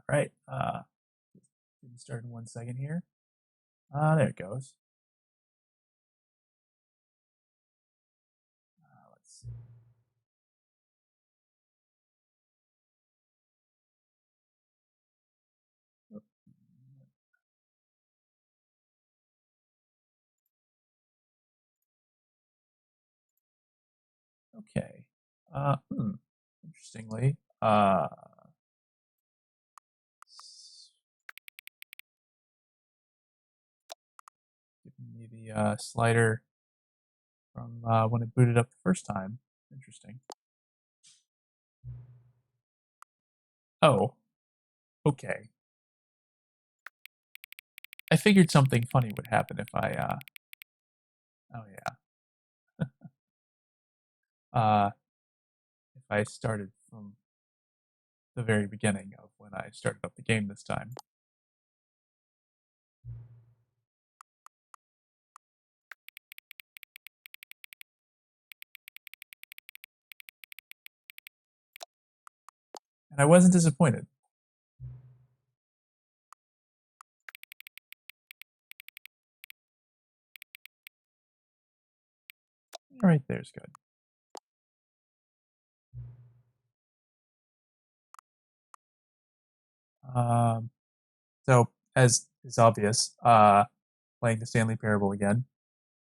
right. Didn't start in 1 second here. There it goes. Let's see. Okay. Interestingly, giving me the slider from when it booted up the first time. Interesting. Oh, okay. I figured something funny would happen if I. Oh yeah. If I started from the very beginning of when I started up the game this time. And I wasn't disappointed. Right there's good. So, as is obvious, playing the Stanley Parable again,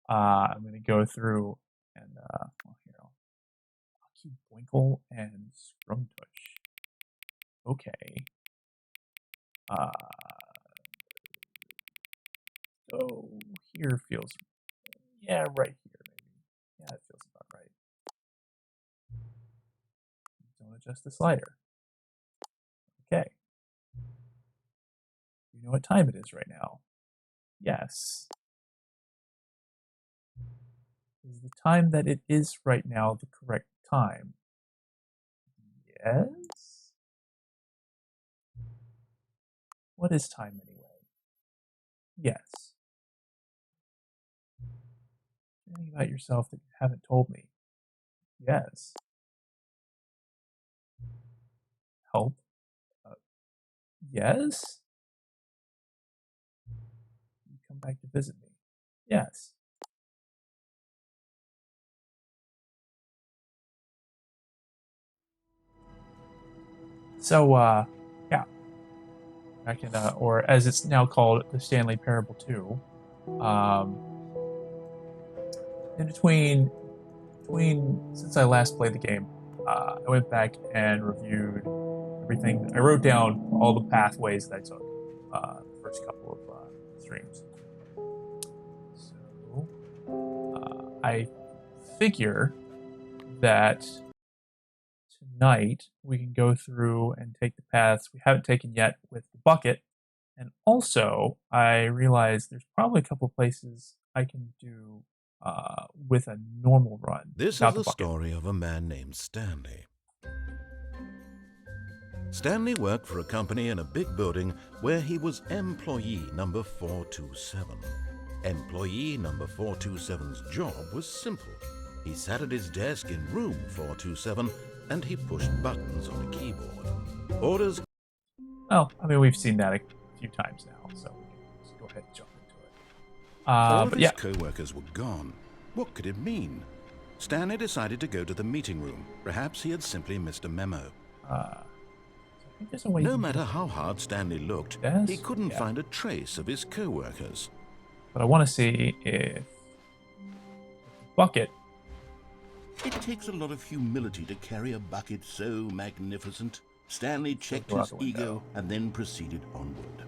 I'm going to go through and, well, here, I'll keep Winkle and Scrumtush. Okay. So here feels, yeah, right here, maybe. Yeah, it feels about right. Don't adjust the slider. Okay. You know what time it is right now? Yes. Is the time that it is right now the correct time? Yes? What is time anyway? Yes. Anything about yourself that you haven't told me? Yes. Help? Yes? You come back to visit me? Yes. So, yeah. Back in, or as it's now called, the Stanley Parable 2. In between, since I last played the game, I went back and reviewed everything. I wrote down all the pathways that I took the first couple of streams. So, I figure that tonight we can go through and take the paths we haven't taken yet with the bucket. And also, I realize there's probably a couple places I can do with a normal run. This is the story of a man named Stanley. Stanley worked for a company in a big building where he was employee number 427. Employee number 427's job was simple. He sat at his desk in room 427 and he pushed buttons on a keyboard. Orders. Well, I mean, we've seen that a few times now, so we can just go ahead and jump into it. All of but his yeah. co-workers were gone. What could it mean? Stanley decided to go to the meeting room. Perhaps he had simply missed a memo. No matter how hard Stanley looked, he couldn't find a trace of his co-workers. But I want to see if bucket. It takes a lot of humility to carry a bucket so magnificent. Stanley checked his ego and then proceeded onward.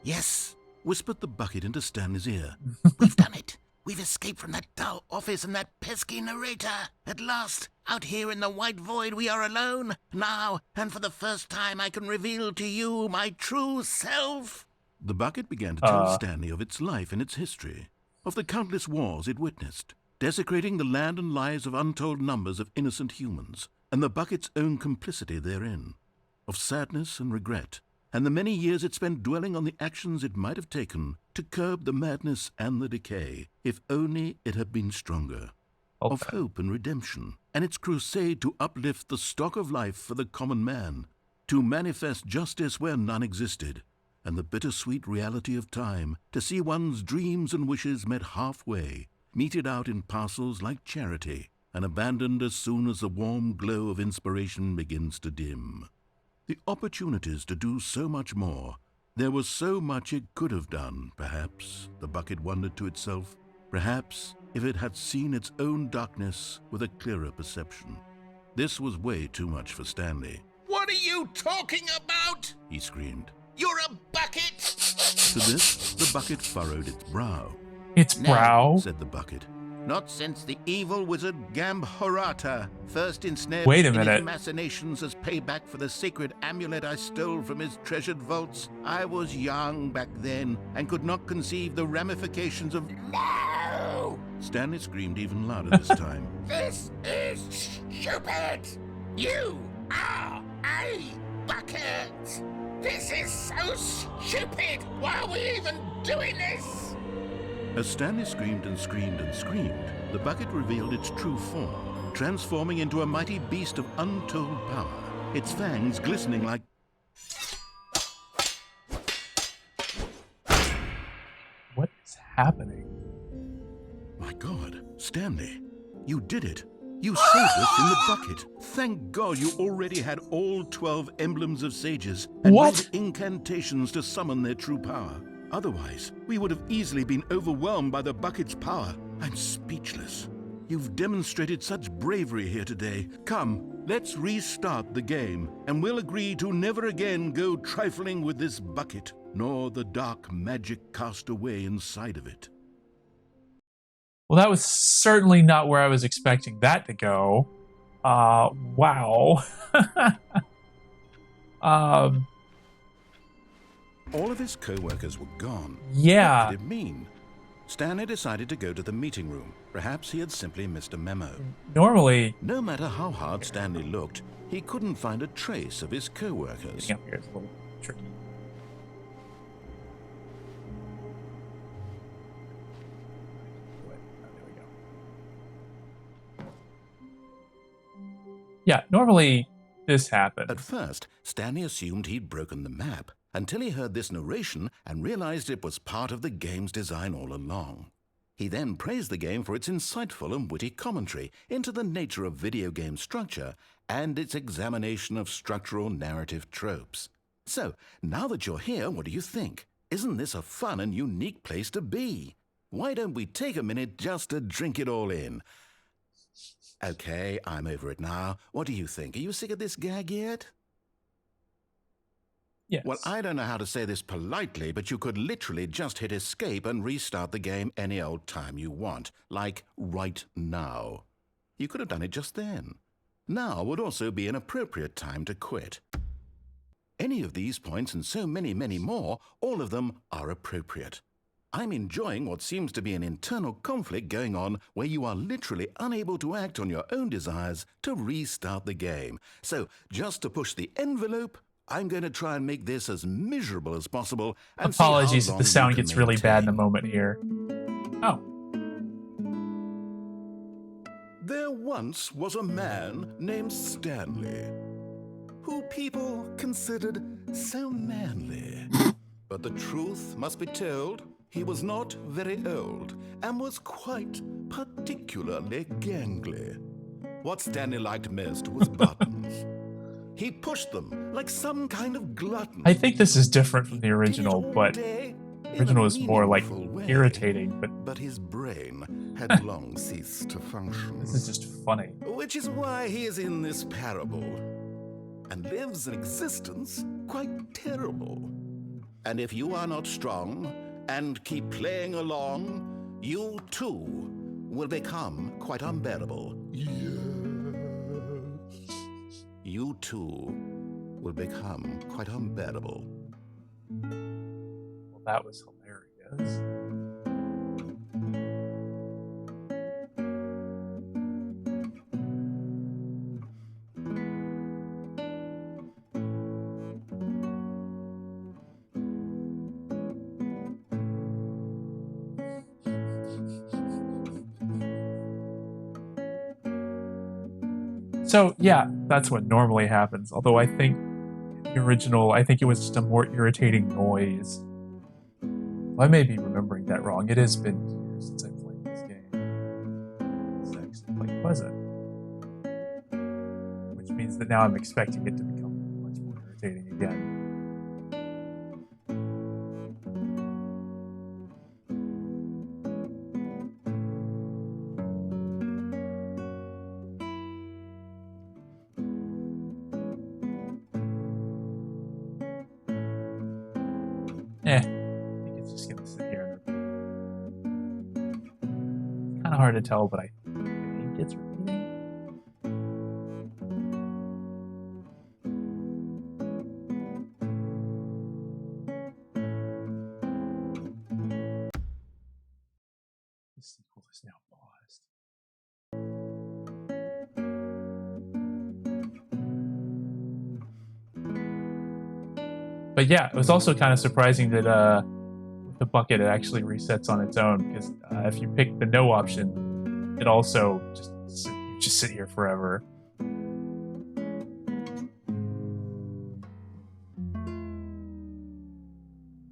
Yes, whispered the bucket into Stanley's ear. We've done it. We've escaped from that dull office and that pesky narrator. At last, out here in the white void, we are alone. Now, and for the first time, I can reveal to you my true self. The bucket began to tell Stanley of its life and its history, of the countless wars it witnessed, desecrating the land and lives of untold numbers of innocent humans, and the bucket's own complicity therein, of sadness and regret, and the many years it spent dwelling on the actions it might have taken to curb the madness and the decay, if only it had been stronger. Of Okay. hope and redemption, and its crusade to uplift the stock of life for the common man, to manifest justice where none existed, and the bittersweet reality of time, to see one's dreams and wishes met halfway, meted out in parcels like charity, and abandoned as soon as the warm glow of inspiration begins to dim. The opportunities to do so much more. There was so much it could have done, perhaps, the bucket wondered to itself. Perhaps if it had seen its own darkness with a clearer perception. This was way too much for Stanley. What are you talking about? He screamed. You're a bucket! To this, the bucket furrowed its brow. Its No. brow. Said the bucket. Not since the evil wizard Gambhorata first ensnared Wait a me in minute. his machinations as payback for the sacred amulet I stole from his treasured vaults. I was young back then and could not conceive the ramifications of... No! Stanley screamed even louder this time. This is stupid! You are a bucket! This is so stupid! Why are we even doing this? As Stanley screamed and screamed and screamed, the bucket revealed its true form, transforming into a mighty beast of untold power, its fangs glistening like... What is happening? My God, Stanley, you did it. You saved us in the bucket. Thank God you already had all 12 emblems of sages and What? made incantations to summon their true power. Otherwise, we would have easily been overwhelmed by the bucket's power. I'm speechless. You've demonstrated such bravery here today. Come, let's restart the game, and we'll agree to never again go trifling with this bucket, nor the dark magic cast away inside of it. Well, that was certainly not where I was expecting that to go. Wow. All of his co-workers were gone. Yeah. What did it mean? Stanley decided to go to the meeting room. Perhaps he had simply missed a memo. Normally, No matter how hard Stanley looked, he couldn't find a trace of his co-workers. getting up here is a little tricky. There we go. Yeah, normally this happens. At first, Stanley assumed he'd broken the map, until he heard this narration and realized it was part of the game's design all along. He then praised the game for its insightful and witty commentary into the nature of video game structure and its examination of structural narrative tropes. So, now that you're here, what do you think? Isn't this a fun and unique place to be? Why don't we take a minute just to drink it all in? Okay, I'm over it now. What do you think? Are you sick of this gag yet? Yes. Well, I don't know how to say this politely, but you could literally just hit escape and restart the game any old time you want, like right now. You could have done it just then. Now would also be an appropriate time to quit. Any of these points and so many, many more, all of them are appropriate. I'm enjoying what seems to be an internal conflict going on where you are literally unable to act on your own desires to restart the game. So, just to push the envelope, I'm going to try and make this as miserable as possible. And Apologies see how if the long sound you can gets really bad in a maintain. moment here. Oh. There once was a man named Stanley, who people considered so manly. But the truth must be told, he was not very old and was quite particularly gangly. What Stanley liked most was buttons. He pushed them like some kind of glutton. I think this is different from the He did it original, all but day in a original is more like meaningful way. irritating, but But his brain had long ceased to function. this is just funny. Which is why he is in this parable and lives an existence quite terrible. And if you are not strong and keep playing along, you too will become quite unbearable. You too will become quite unbearable. Well, that was hilarious. So yeah, that's what normally happens. Although I think the original, I think it was just a more irritating noise. I may be remembering that wrong. It has been years since I played this game. It's actually quite pleasant, which means that now I'm expecting it to become much more irritating again. I think it's just gonna sit here and repeat. Kind of hard to tell, but I think it's repeating. The sequel is now paused. But yeah, it was also kind of surprising that with the bucket it actually resets on its own, because if you pick the no option, it also just sit here forever.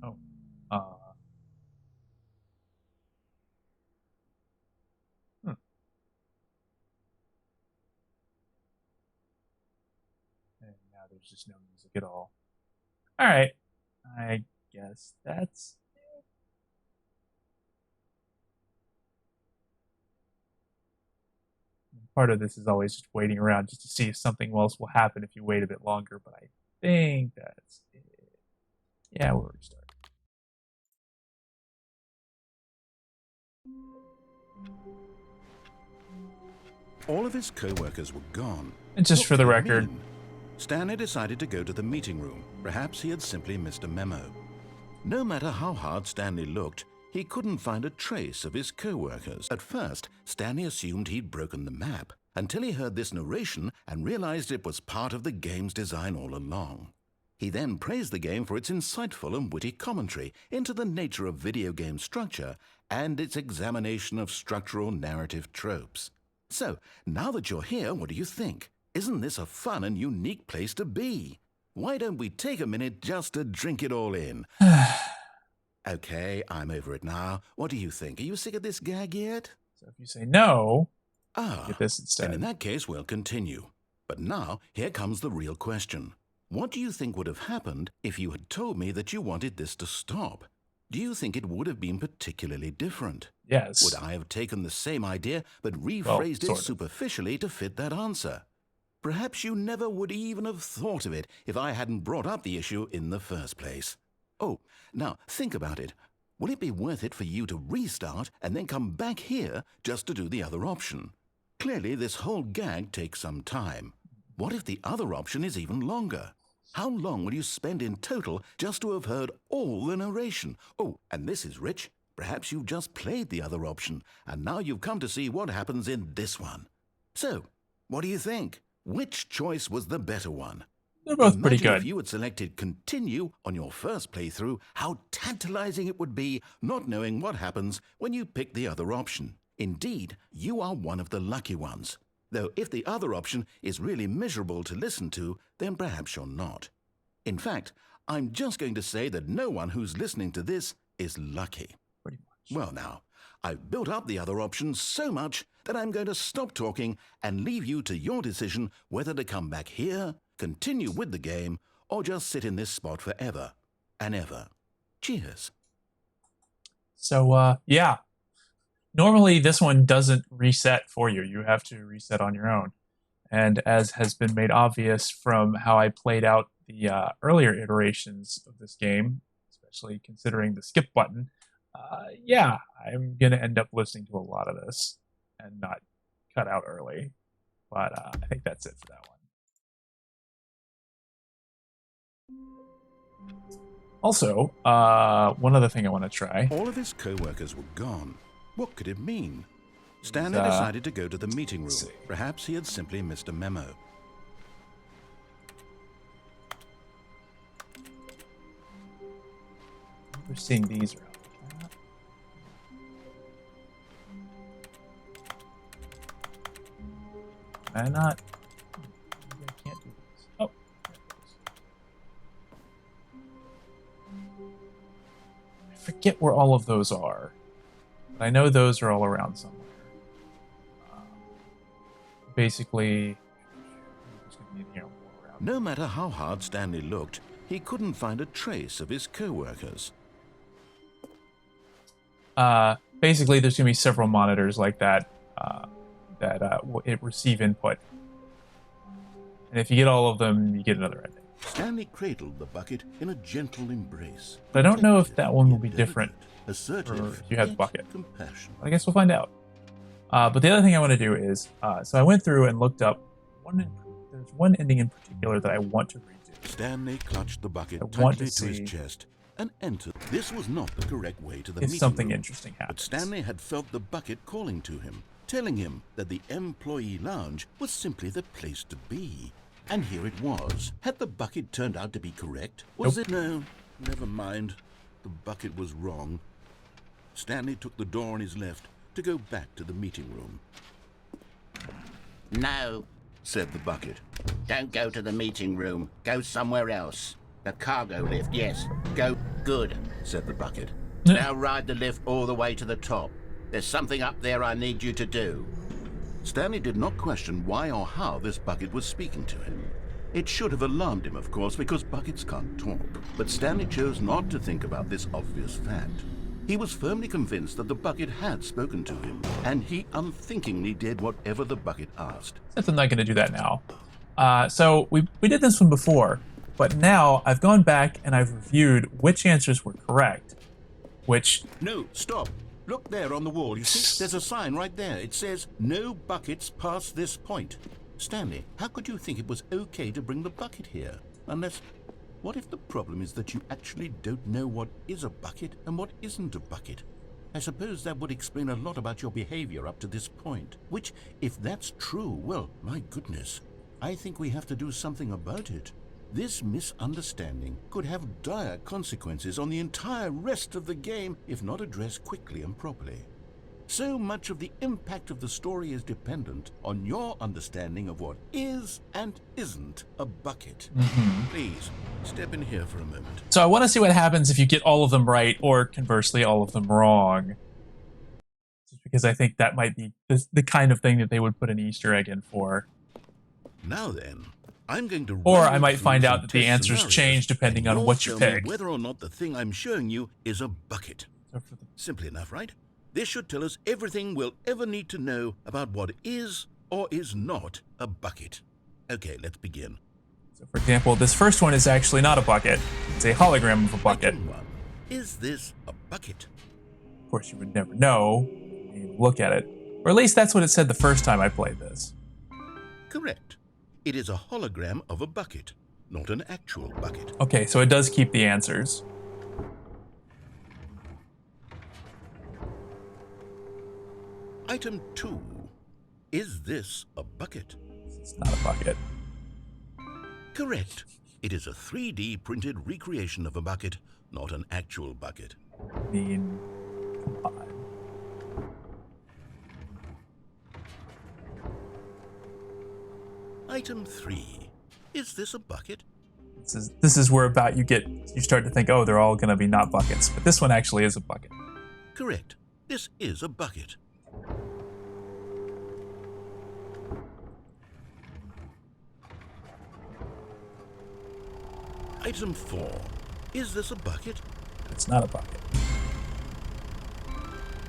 Oh, hmm. And now there's just no music at all. All right, I guess that's it. Part of this is always just waiting around just to see if something else will happen if you wait a bit longer, but I think that's it. Yeah, we'll restart. All of his co-workers were gone. And just What for the could it record, mean? Stanley decided to go to the meeting room. Perhaps he had simply missed a memo. No matter how hard Stanley looked, he couldn't find a trace of his co-workers. At first, Stanley assumed he'd broken the map, until he heard this narration and realized it was part of the game's design all along. He then praised the game for its insightful and witty commentary into the nature of video game structure and its examination of structural narrative tropes. So, now that you're here, what do you think? Isn't this a fun and unique place to be? Why don't we take a minute just to drink it all in? Okay, I'm over it now. What do you think? Are you sick of this gag yet? so if you say no, Ah, get this instead. and in that case, we'll continue. But now, here comes the real question. What do you think would have happened if you had told me that you wanted this to stop? Do you think it would have been particularly different? Yes. Would I have taken the same idea but rephrased sort it of. superficially to fit that answer? Perhaps you never would even have thought of it if I hadn't brought up the issue in the first place. Oh, now think about it. Will it be worth it for you to restart and then come back here just to do the other option? Clearly, this whole gag takes some time. What if the other option is even longer? How long will you spend in total just to have heard all the narration? Oh, and this is rich. Perhaps you've just played the other option, and now you've come to see what happens in this one. So, what do you think? Which choice was the better one? They're both pretty Imagine good. if you had selected continue on your first playthrough, how tantalizing it would be not knowing what happens when you pick the other option. Indeed, you are one of the lucky ones. Though if the other option is really miserable to listen to, then perhaps you're not. In fact, I'm just going to say that no one who's listening to this is lucky. Pretty much. Well now, I've built up the other options so much that I'm going to stop talking and leave you to your decision whether to come back here, continue with the game, or just sit in this spot forever and ever. Cheers. So, yeah. Normally, this one doesn't reset for you. You have to reset on your own. And as has been made obvious from how I played out the earlier iterations of this game, especially considering the skip button, yeah, I'm going to end up listening to a lot of this and not cut out early. But I think that's it for that one. Also, one other thing I want to try. All of his co-workers were gone. What could it mean? Stanley decided to go to the meeting room. Perhaps he had simply missed a memo. We're seeing these around. Can I not? forget where all of those are. But I know those are all around somewhere. Basically, just gonna be, all around. No matter how hard Stanley looked, he couldn't find a trace of his co-workers. Basically, there's gonna be several monitors like that it receive input, and if you get all of them, you get another ending. Stanley cradled the bucket in a gentle embrace. But I don't know if Protective, that one will be yet different delicate, assertive, if you have the yet bucket. compassionate. I guess we'll find out. But the other thing I want to do is, so I went through and looked up there's one ending in particular that I want to redo. Stanley clutched the bucket I want tightly to to his see chest and entered. This was not the correct way to the if meeting something room, interesting but happens. Stanley had felt the bucket calling to him, telling him that the employee lounge was simply the place to be. And here it was. Had the bucket turned out to be correct? Was it? No, never mind. The bucket was wrong. Stanley took the door on his left to go back to the meeting room. No, Said the bucket. don't go to the meeting room. Go somewhere else. The cargo lift, yes. Go. Good. Said the bucket. Now ride the lift all the way to the top. There's something up there I need you to do. Stanley did not question why or how this bucket was speaking to him. It should have alarmed him, of course, because buckets can't talk. But Stanley chose not to think about this obvious fact. He was firmly convinced that the bucket had spoken to him, and he unthinkingly did whatever the bucket asked. Except I'm not going to do that now. So we did this one before, but now I've gone back and I've reviewed which answers were correct. Which... No, stop. Look there on the wall. You see, there's a sign right there. It says, "No buckets past this point." Stanley, how could you think it was okay to bring the bucket here? Unless... What if the problem is that you actually don't know what is a bucket and what isn't a bucket? I suppose that would explain a lot about your behavior up to this point. Which, if that's true, well, my goodness, I think we have to do something about it. This misunderstanding could have dire consequences on the entire rest of the game if not addressed quickly and properly. So much of the impact of the story is dependent on your understanding of what is and isn't a bucket. Please, step in here for a moment. So I want to see what happens if you get all of them right, or conversely, all of them wrong. Just because I think that might be the kind of thing that they would put an Easter egg in for. Now then, I'm going to... Or run I might through find some out that the test answers scenarios, change depending and on you'll what you tell me pick. whether or not the thing I'm showing you is a bucket. So for the Simply enough, right? This should tell us everything we'll ever need to know about what is or is not a bucket. Okay, let's begin. So for example, this first one is actually not a bucket. It's a hologram of a bucket. Item 1. Is this a bucket? Of course, you would never know when you look at it. Or at least that's what it said the first time I played this. Correct. It is a hologram of a bucket, not an actual bucket. Okay, so it does keep the answers. Item 2. Is this a bucket? It's not a bucket. Correct. It is a 3D printed recreation of a bucket, not an actual bucket. I mean, come on. Item 3. Is this a bucket? This is where about you start to think, oh, they're all going to be not buckets. But this one actually is a bucket. Correct. This is a bucket. Item 4. Is this a bucket? It's not a bucket.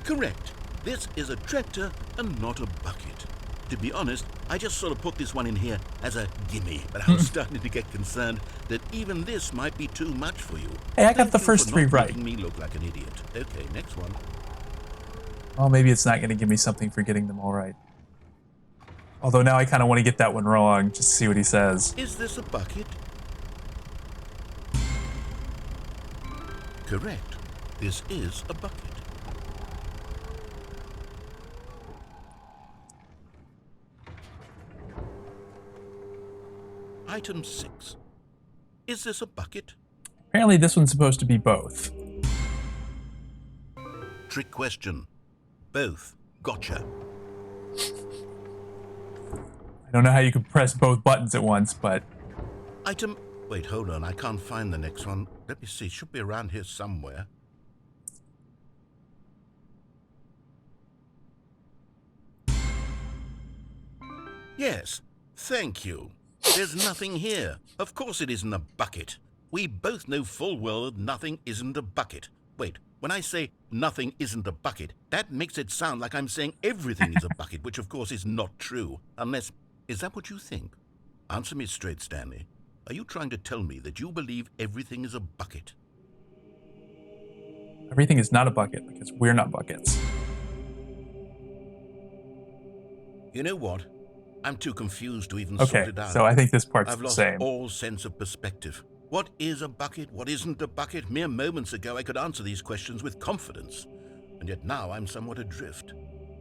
Correct. This is a tractor and not a bucket. To be honest, I just sort of put this one in here as a gimme, but I was starting to get concerned that even this might be too much for you. Hey, I got Thank the you first for three not right. making me look like an idiot. Okay, next one. Well, maybe it's not going to give me something for getting them all right. Although now I kind of want to get that one wrong, just to see what he says. Is this a bucket? Correct. This is a bucket. Item 6. Is this a bucket? Apparently this one's supposed to be both. Trick question. Both. Gotcha. I don't know how you could press both buttons at once, but... Wait, hold on. I can't find the next one. Let me see. It should be around here somewhere. Yes, thank you. There's nothing here. Of course it isn't a bucket. We both know full well that nothing isn't a bucket. Wait, when I say nothing isn't a bucket, that makes it sound like I'm saying everything is a bucket, which of course is not true. Unless, is that what you think? Answer me straight, Stanley. Are you trying to tell me that you believe everything is a bucket? Everything is not a bucket because we're not buckets. You know what? I'm too confused to even sort Okay, it out. so I think this part's I've the lost same. all sense of perspective. What is a bucket? What isn't a bucket? Mere moments ago I could answer these questions with confidence, and yet now I'm somewhat adrift.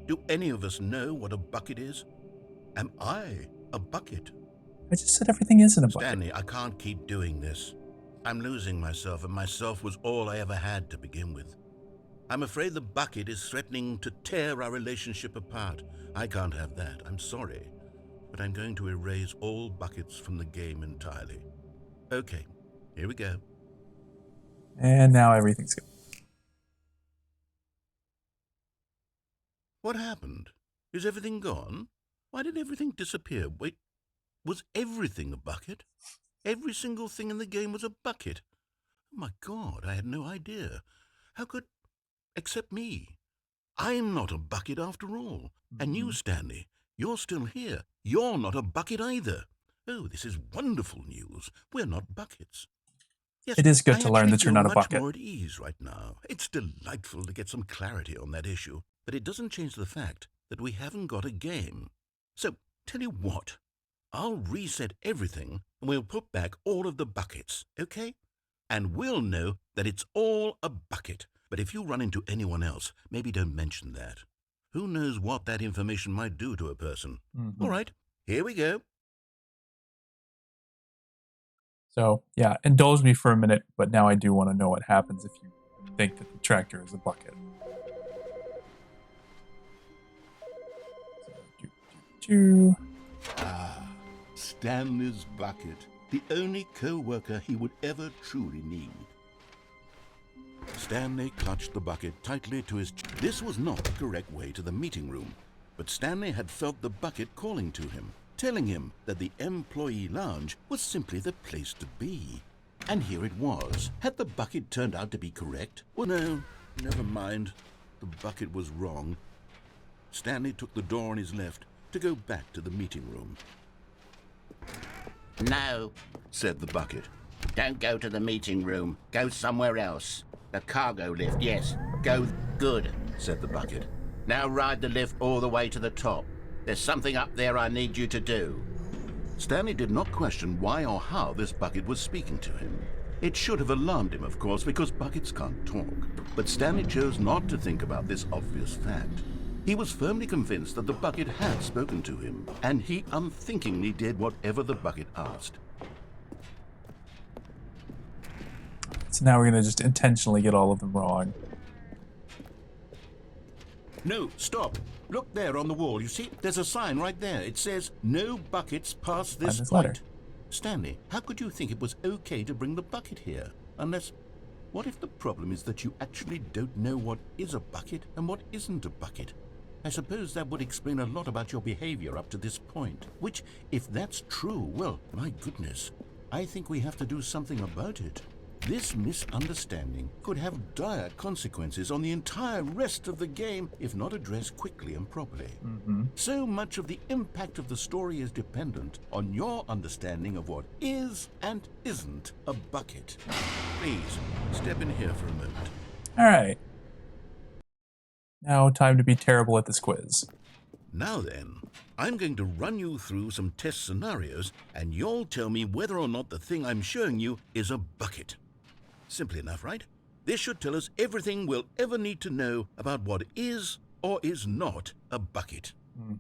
Do any of us know what a bucket is? Am I a bucket? I just said everything isn't a bucket. Stanley, I can't keep doing this. I'm losing myself, and myself was all I ever had to begin with. I'm afraid the bucket is threatening to tear our relationship apart. I can't have that. I'm sorry. But I'm going to erase all buckets from the game entirely. Okay, here we go. And now everything's good. What happened? Is everything gone? Why did everything disappear? Wait, was everything a bucket? Every single thing in the game was a bucket. Oh my God, I had no idea. How could... except me. I'm not a bucket after all. And you, Stanley, you're still here. You're not a bucket either. Oh, this is wonderful news. We're not buckets. Yes, It is good I to learn actually that you're feel not a much bucket. more at ease right now. It's delightful to get some clarity on that issue, but it doesn't change the fact that we haven't got a game. So, tell you what, I'll reset everything and we'll put back all of the buckets, okay? And we'll know that it's all a bucket. But if you run into anyone else, maybe don't mention that. Who knows what that information might do to a person? All right, here we go. So, yeah, indulge me for a minute, but now I do want to know what happens if you think that the tractor is a bucket. So, Stanley's bucket, the only co-worker he would ever truly need. Stanley clutched the bucket tightly to his chest. This was not the correct way to the meeting room, but Stanley had felt the bucket calling to him, telling him that the employee lounge was simply the place to be. And here it was. Had the bucket turned out to be correct? Well, no, never mind. The bucket was wrong. Stanley took the door on his left to go back to the meeting room. No, Said the bucket. don't go to the meeting room. Go somewhere else. The cargo lift, yes. Go good. Said the bucket. Now ride the lift all the way to the top. There's something up there I need you to do. Stanley did not question why or how this bucket was speaking to him. It should have alarmed him, of course, because buckets can't talk. But Stanley chose not to think about this obvious fact. He was firmly convinced that the bucket had spoken to him, and he unthinkingly did whatever the bucket asked. so now we're going to just intentionally get all of them wrong. No, stop. Look there on the wall. You see, there's a sign right there. It says, "No buckets past this this letter. point." Stanley, how could you think it was okay to bring the bucket here? Unless, what if the problem is that you actually don't know what is a bucket and what isn't a bucket? I suppose that would explain a lot about your behavior up to this point. Which, if that's true, well, my goodness, I think we have to do something about it. This misunderstanding could have dire consequences on the entire rest of the game if not addressed quickly and properly. So much of the impact of the story is dependent on your understanding of what is and isn't a bucket. Please, step in here for a moment. All right. Now, time to be terrible at this quiz. Now then, I'm going to run you through some test scenarios, and you'll tell me whether or not the thing I'm showing you is a bucket. Simple enough, right? This should tell us everything we'll ever need to know about what is or is not a bucket.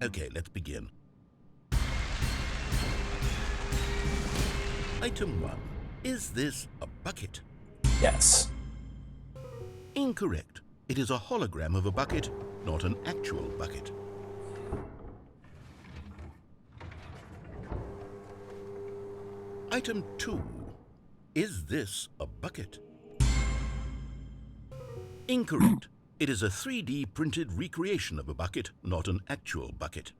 Okay, let's begin. Item 1. Is this a bucket? Yes. Incorrect. It is a hologram of a bucket, not an actual bucket. Item 2. Is this a bucket? Incorrect. It is a 3D printed recreation of a bucket, not an actual bucket.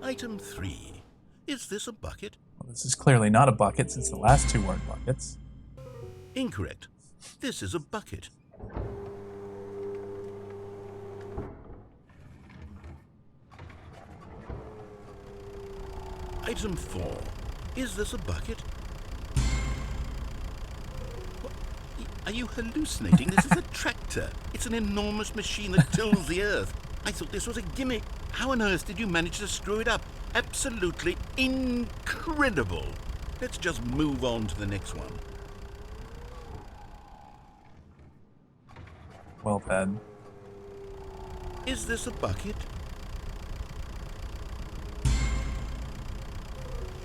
Item 3. Is this a bucket? Well, this is clearly not a bucket since the last two weren't buckets. Incorrect. This is a bucket. Item 4. Is this a bucket? What? Are you hallucinating? This is a tractor. It's an enormous machine that tills the earth. I thought this was a gimmick. How on earth did you manage to screw it up? Absolutely incredible. Let's just move on to the next one. Well then. Is this a bucket?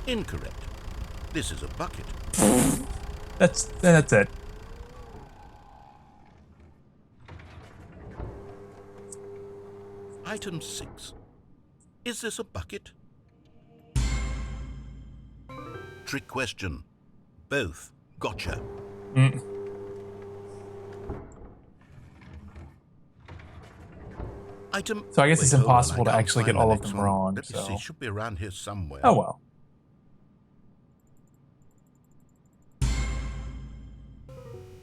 Incorrect. This is a bucket. That's it. Item 6. Is this a bucket? Trick question. Both. Gotcha. Item. So I guess it's Wait, hold on, impossible to I can't actually get find the all of next them one. wrong. Let me So. see. It should be around here somewhere. Oh well.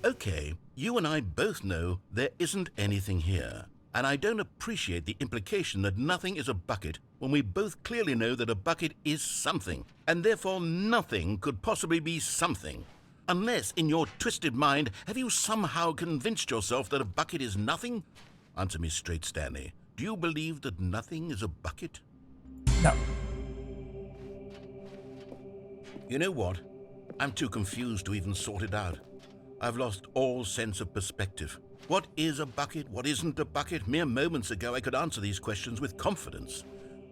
Okay, you and I both know there isn't anything here. And I don't appreciate the implication that nothing is a bucket when we both clearly know that a bucket is something, and therefore nothing could possibly be something. Unless, in your twisted mind, have you somehow convinced yourself that a bucket is nothing? Answer me straight, Stanley. Do you believe that nothing is a bucket? No. You know what? I'm too confused to even sort it out. I've lost all sense of perspective. What is a bucket? What isn't a bucket? Mere moments ago I could answer these questions with confidence.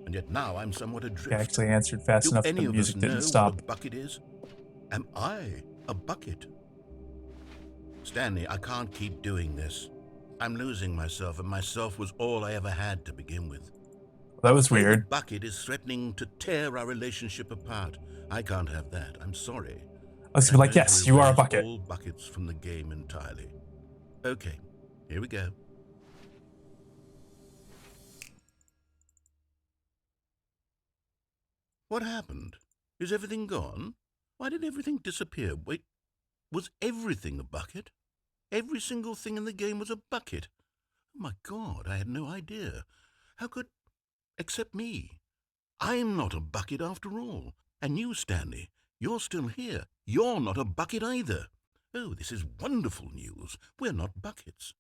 And yet now I'm somewhat adrift. I actually answered fast Do enough that any the of music us didn't know stop. what a bucket is? Am I a bucket? Stanley, I can't keep doing this. I'm losing myself, and myself was all I ever had to begin with. That was The weird. bucket is threatening to tear our relationship apart. I can't have that. I'm sorry. I was gonna be like, I'm going yes, to you are a erase bucket. all buckets from the game entirely. Okay, here we go. What happened? Is everything gone? Why did everything disappear? Wait, was everything a bucket? Every single thing in the game was a bucket. Oh my God, I had no idea. How could... except me. I'm not a bucket after all. And you, Stanley, you're still here. You're not a bucket either. Oh, this is wonderful news. We're not buckets.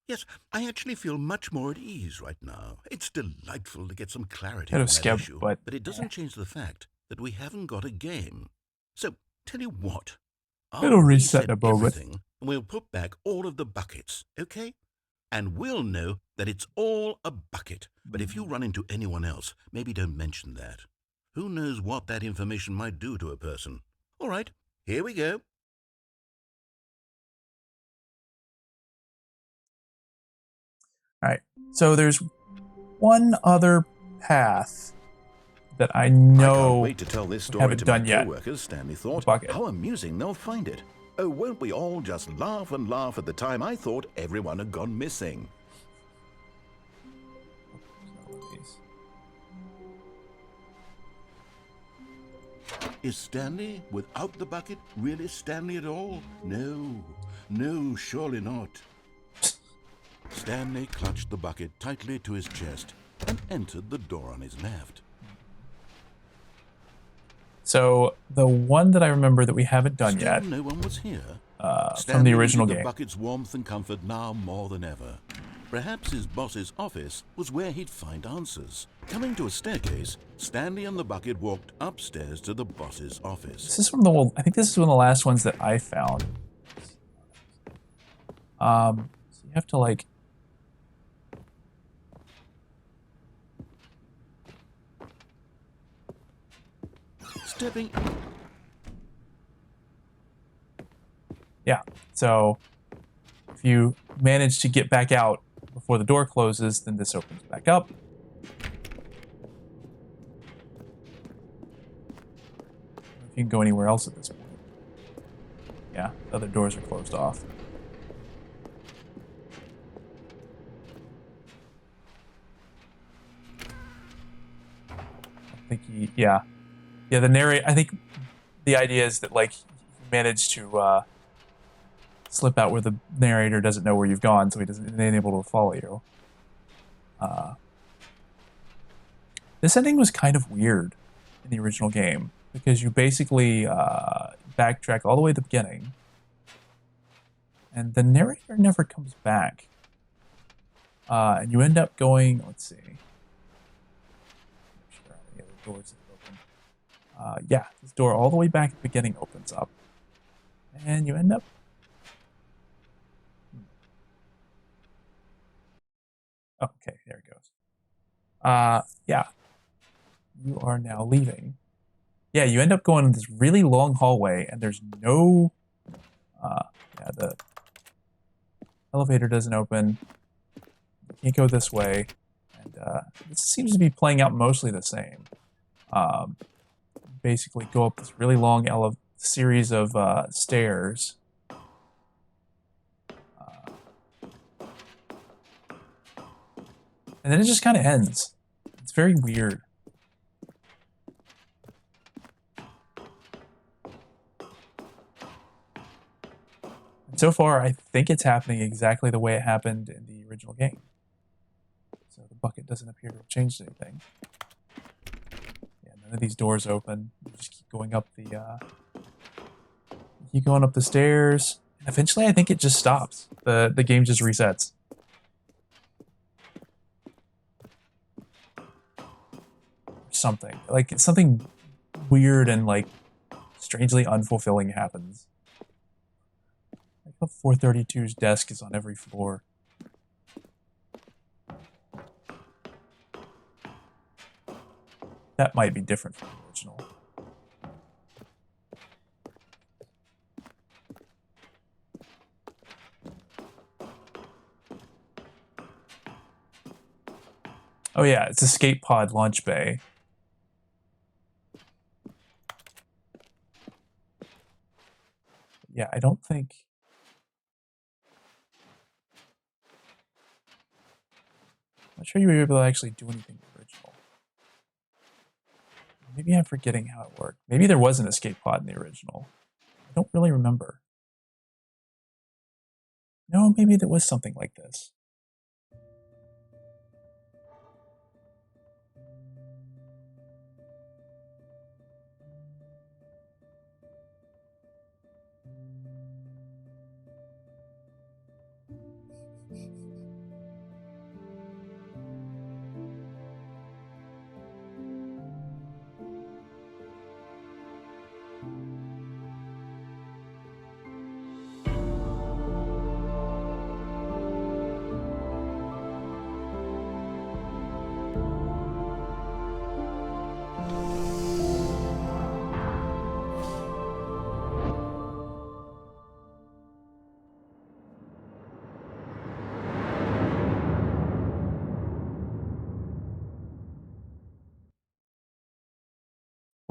Yes, I actually feel much more at ease right now. It's delightful to get some clarity Could on have that skipped, issue, but it doesn't change the fact that we haven't got a game. So, tell you what, It'll I'll reset in a moment. everything, and we'll put back all of the buckets, okay? And we'll know that it's all a bucket. But if you run into anyone else, maybe don't mention that. Who knows what that information might do to a person? All right, here we go. All right. So there's one other path that I I can't know wait to tell this story haven't to my done yet. co-workers, Stanley thought. Bucket. How amusing they'll find it. Oh, won't we all just laugh and laugh at the time I thought everyone had gone missing. Is Stanley, without the bucket, really Stanley at all? No, no, surely not. Stanley clutched the bucket tightly to his chest and entered the door on his left. So the one that I remember that we haven't done Still yet, no one was here. from Stanley the original needed game. the bucket's warmth and comfort now more than ever. Perhaps his boss's office was where he'd find answers. Coming to a staircase, Stanley and the bucket walked upstairs to the boss's office. This is one of the. I think this is one of the last ones that I found. So you have to like. Stepping. Yeah. So if you manage to get back out before the door closes, then this opens back up. If you can go anywhere else at this point. Yeah, the other doors are closed off. think yeah. The narrator. I think the idea is that like you managed to slip out where the narrator doesn't know where you've gone, so he isn't able to follow you. This ending was kind of weird in the original game because you basically backtrack all the way to the beginning, and the narrator never comes back. And you end up going. Let's see. Make sure any other doors that open. Yeah, this door all the way back at the beginning opens up, and you end up. Oh, okay, there it goes. Yeah, you are now leaving. Yeah, you end up going in this really long hallway, and there's no. Yeah, the elevator doesn't open. You can't go this way, and this seems to be playing out mostly the same. Basically, go up this really long series of stairs. And then it just kind of ends. It's very weird. And so far, I think it's happening exactly the way it happened in the original game. So the bucket doesn't appear to have changed anything. Yeah, none of these doors open. You just keep going up the stairs. And eventually, I think it just stops. The game just resets. Something like something weird and like strangely unfulfilling happens. Like 432's desk is on every floor. That might be different from the original. Oh yeah, it's escape pod launch bay. Yeah, I don't think. I'm not sure you were able to actually do anything in the original. Maybe I'm forgetting how it worked. Maybe there was an escape pod in the original. I don't really remember. No, maybe there was something like this.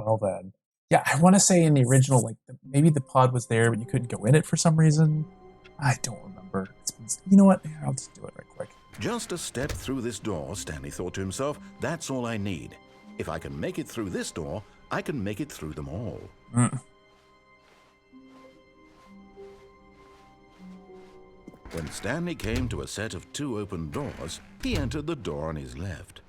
Well then. Yeah, I want to say in the original, like maybe the pod was there, but you couldn't go in it for some reason. I don't remember. You know what? I'll just do it right quick. Just a step through this door, Stanley thought to himself, that's all I need. If I can make it through this door, I can make it through them all. When Stanley came to a set of 2 open doors, he entered the door on his left.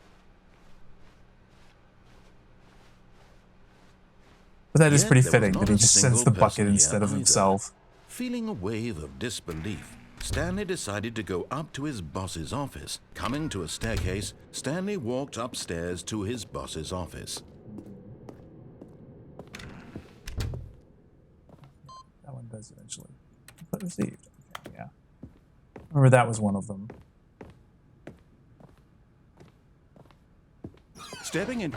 But that is pretty Yet there was fitting not that he a just sends single the bucket person here instead of either. himself. Feeling a wave of disbelief, Stanley decided to go up to his boss's office. Coming to a staircase, Stanley walked upstairs to his boss's office. That one does eventually. But received. Okay, yeah. Remember that was one of them. Stepping in...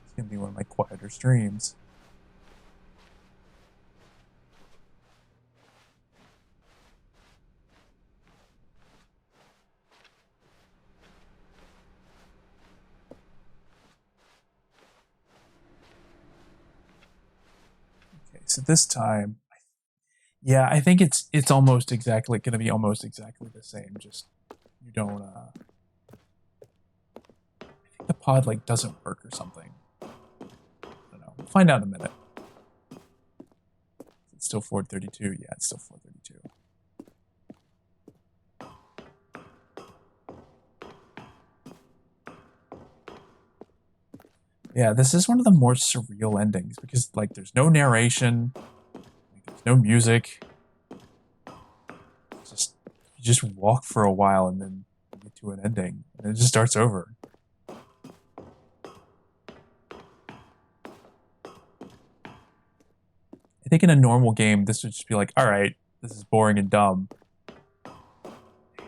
It's gonna be one of my quieter streams. so this time, yeah, I think it's almost exactly going to be almost exactly the same. Just you don't. I think the pod like doesn't work or something. I don't know. We'll find out in a minute. It's still 432. Yeah, it's still 432. Yeah, this is one of the more surreal endings because like there's no narration, like, there's no music. Just you just walk for a while and then you get to an ending and it just starts over. I think in a normal game this would just be like, all right, this is boring and dumb.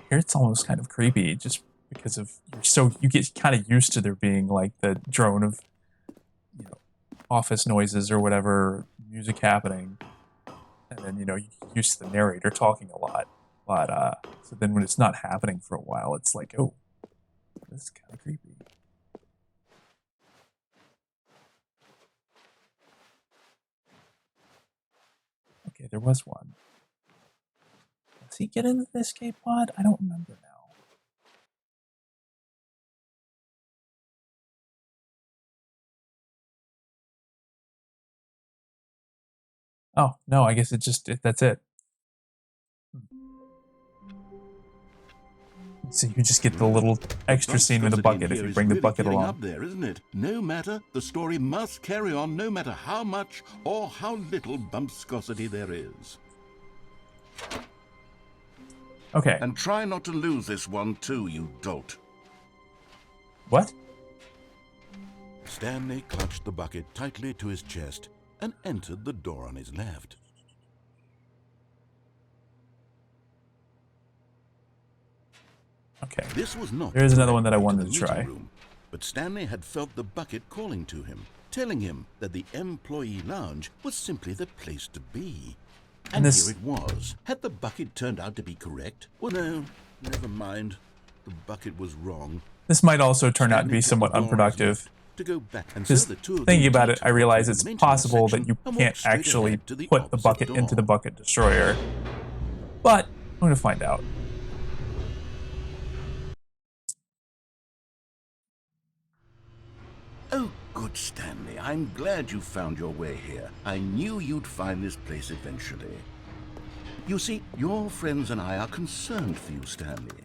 Here it's almost kind of creepy just because of you get kind of used to there being like the drone of office noises or whatever, music happening, and then you get used to the narrator talking a lot. But so then when it's not happening for a while, it's like, oh, this is kind of creepy. Okay, there was one. Does he get into the escape pod? I don't remember now. Oh, no, I guess that's it. So you just get the little extra scene with the bucket if you bring the bucket along. Up there, isn't it? No matter, the story must carry on no matter how much or how little bumpscosity there is. Okay. And try not to lose this one too, you dolt. What? Stanley clutched the bucket tightly to his chest and entered the door on his left. Okay. This was not Here's another one that I the wanted to meeting try. room, but Stanley had felt the bucket calling to him, telling him that the employee lounge was simply the place to be. And here it was. Had the bucket turned out to be correct? Well, no, never mind. The bucket was wrong. This might also turn out to be somewhat unproductive. To go back and Just thinking about it, I realize it's possible that you can't actually put the bucket into the bucket destroyer. But I'm going to find out. Oh, good Stanley. I'm glad you found your way here. I knew you'd find this place eventually. You see, your friends and I are concerned for you, Stanley.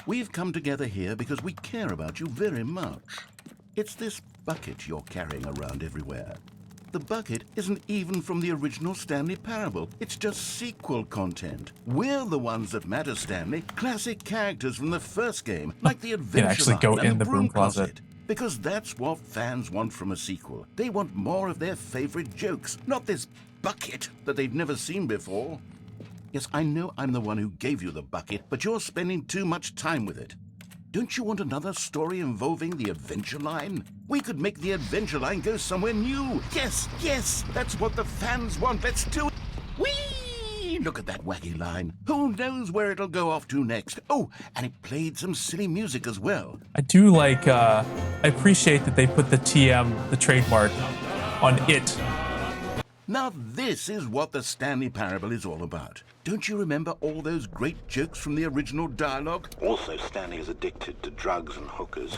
We've come together here because we care about you very much. It's this bucket you're carrying around everywhere. The bucket isn't even from the original Stanley Parable. It's just sequel content. We're the ones that matter, Stanley. Classic characters from the first game, like the Adventure actually go in the broom closet. Because that's what fans want from a sequel. They want more of their favorite jokes, not this bucket that they've never seen before. Yes, I know I'm the one who gave you the bucket, but you're spending too much time with it. Don't you want another story involving the Adventure Line? We could make the Adventure Line go somewhere new. Yes, yes, that's what the fans want. Let's do it. Whee! Look at that wacky line. Who knows where it'll go off to next? Oh, and it played some silly music as well. I do like, I appreciate that they put the TM, the trademark, on it. Now this is what the Stanley Parable is all about. Don't you remember all those great jokes from the original dialogue? Also, Stanley is addicted to drugs and hookers.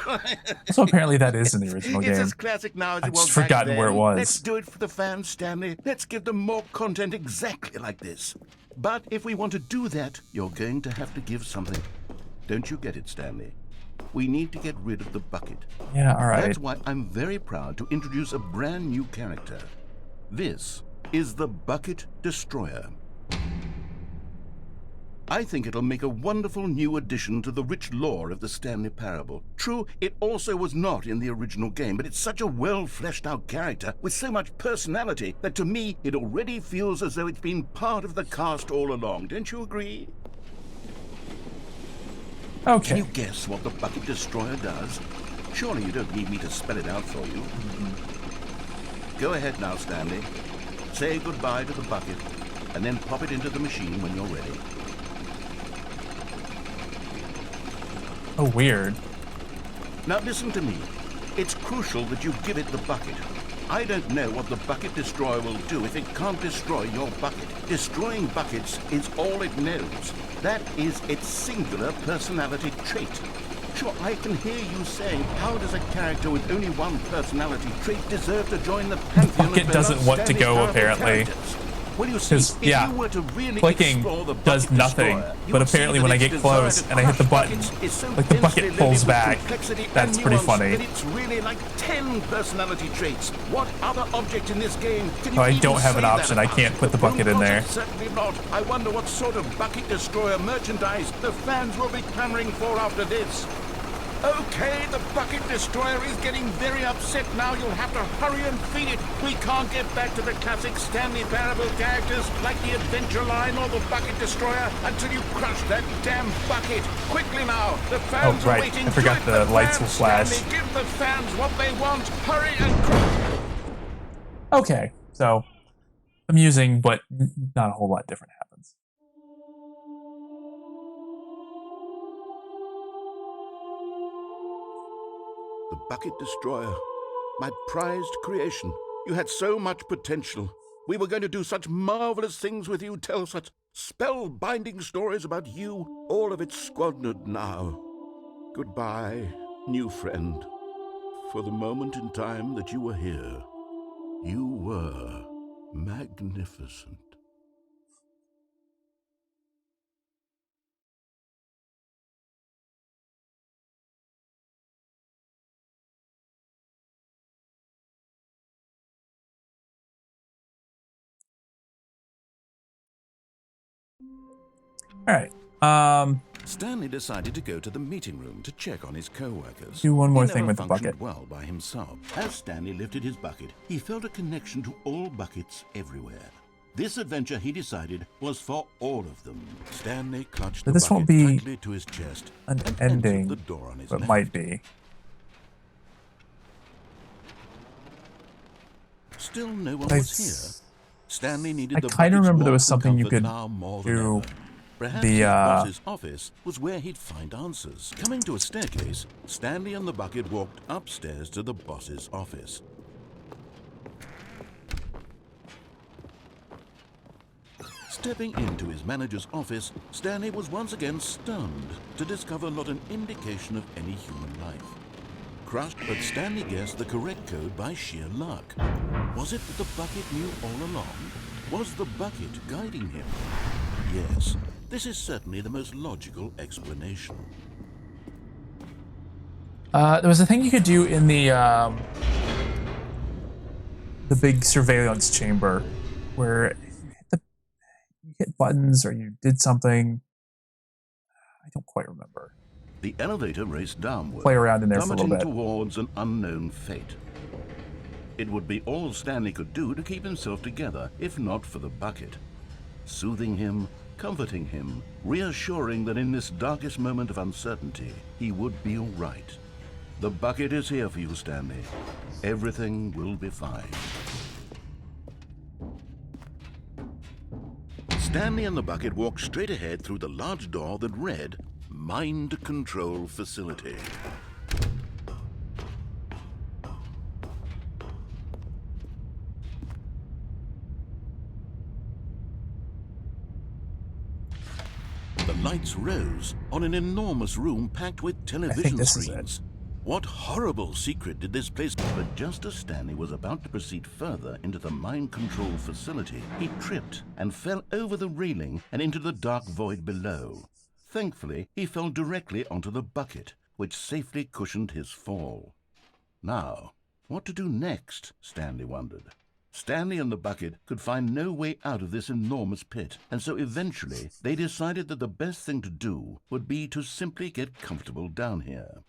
So apparently that is in the original game. It's as classic now as it I've was just back forgotten then. where it was. Let's do it for the fans, Stanley. Let's give them more content exactly like this. But if we want to do that, you're going to have to give something. Don't you get it, Stanley? We need to get rid of the bucket. Yeah, all right. That's why I'm very proud to introduce a brand new character. This is the Bucket Destroyer. I think it'll make a wonderful new addition to the rich lore of the Stanley Parable. True, it also was not in the original game, but it's such a well-fleshed-out character with so much personality that to me, it already feels as though it's been part of the cast all along. Don't you agree? Okay. Can you guess what the Bucket Destroyer does? Surely you don't need me to spell it out for you. Go ahead now, Stanley. Say goodbye to the bucket, and then pop it into the machine when you're ready. Oh, weird. Now listen to me. It's crucial that you give it the bucket. I don't know what the bucket destroyer will do if it can't destroy your bucket. Destroying buckets is all it knows. That is its singular personality trait. Sure, I can hear you saying, how does a character with only one personality trait deserve to join the pantheon of Bucket doesn't want to Stanley go, powerful apparently. characters? Well, you see, Because, if yeah, you were to really clicking explore the does bucket nothing, destroyer, you but would see apparently that when I its get desire close to and I hit the crush button, buckets is so like the bucket densely pulls loaded with back. complexity and That's pretty nuance funny. that it's really like 10 personality traits. What other object in this game can you Oh, I even don't have say an that option. I about? can't put the bucket in Room there. closet, certainly not. I wonder what sort of bucket destroyer merchandise the fans will be clamoring for after this. Okay, the bucket destroyer is getting very upset now. You'll have to hurry and feed it. We can't get back to the classic Stanley Parable characters like the Adventure Line or the bucket destroyer until you crush that damn bucket. Quickly now, the fans Oh, right. are waiting. I forgot Do it, the lights will fans, flash. Stanley. Give the fans what they want. Hurry and crush. Okay, so amusing, but not a whole lot different happens. The bucket destroyer, my prized creation. You had so much potential. We were going to do such marvelous things with you, tell such spell-binding stories about you. All of it squandered now. Goodbye, new friend. For the moment in time that you were here, you were magnificent. All right. Stanley decided to go to the meeting room to check on his co-workers. Do one more He thing never with the functioned bucket. well by himself. As Stanley lifted his bucket, he felt a connection to all buckets everywhere. This adventure, he decided, was for all of them. Stanley clutched But the this won't bucket be tightly to his chest an and ending, entered the door on his but left. might be. Still no one I was here. Stanley needed I the kinda bucket's remember there was warmth and something you comfort could now more than do ever. Perhaps the, his boss's office was where he'd find answers. Coming to a staircase, Stanley and the bucket walked upstairs to the boss's office. Stepping into his manager's office, Stanley was once again stunned to discover not an indication of any human life. Crushed, but Stanley guessed the correct code by sheer luck. Was it that the bucket knew all along? Was the bucket guiding him? Yes, this is certainly the most logical explanation. There was a thing you could do in the big surveillance chamber where you hit buttons or you did something. I don't quite remember. The elevator raced downward, Play around in there for a little plummeting bit. towards an unknown fate. It would be all Stanley could do to keep himself together, if not for the bucket. Soothing him, comforting him, reassuring that in this darkest moment of uncertainty, he would be all right. The bucket is here for you, Stanley. Everything will be fine. Stanley and the bucket walked straight ahead through the large door that read, Mind Control Facility. The lights rose on an enormous room packed with television this is screens. What horrible secret did this place? But just as Stanley was about to proceed further into the mind control facility, he tripped and fell over the railing and into the dark void below. Thankfully, he fell directly onto the bucket, which safely cushioned his fall. Now, what to do next? Stanley wondered. Stanley and the bucket could find no way out of this enormous pit, and so eventually they decided that the best thing to do would be to simply get comfortable down here.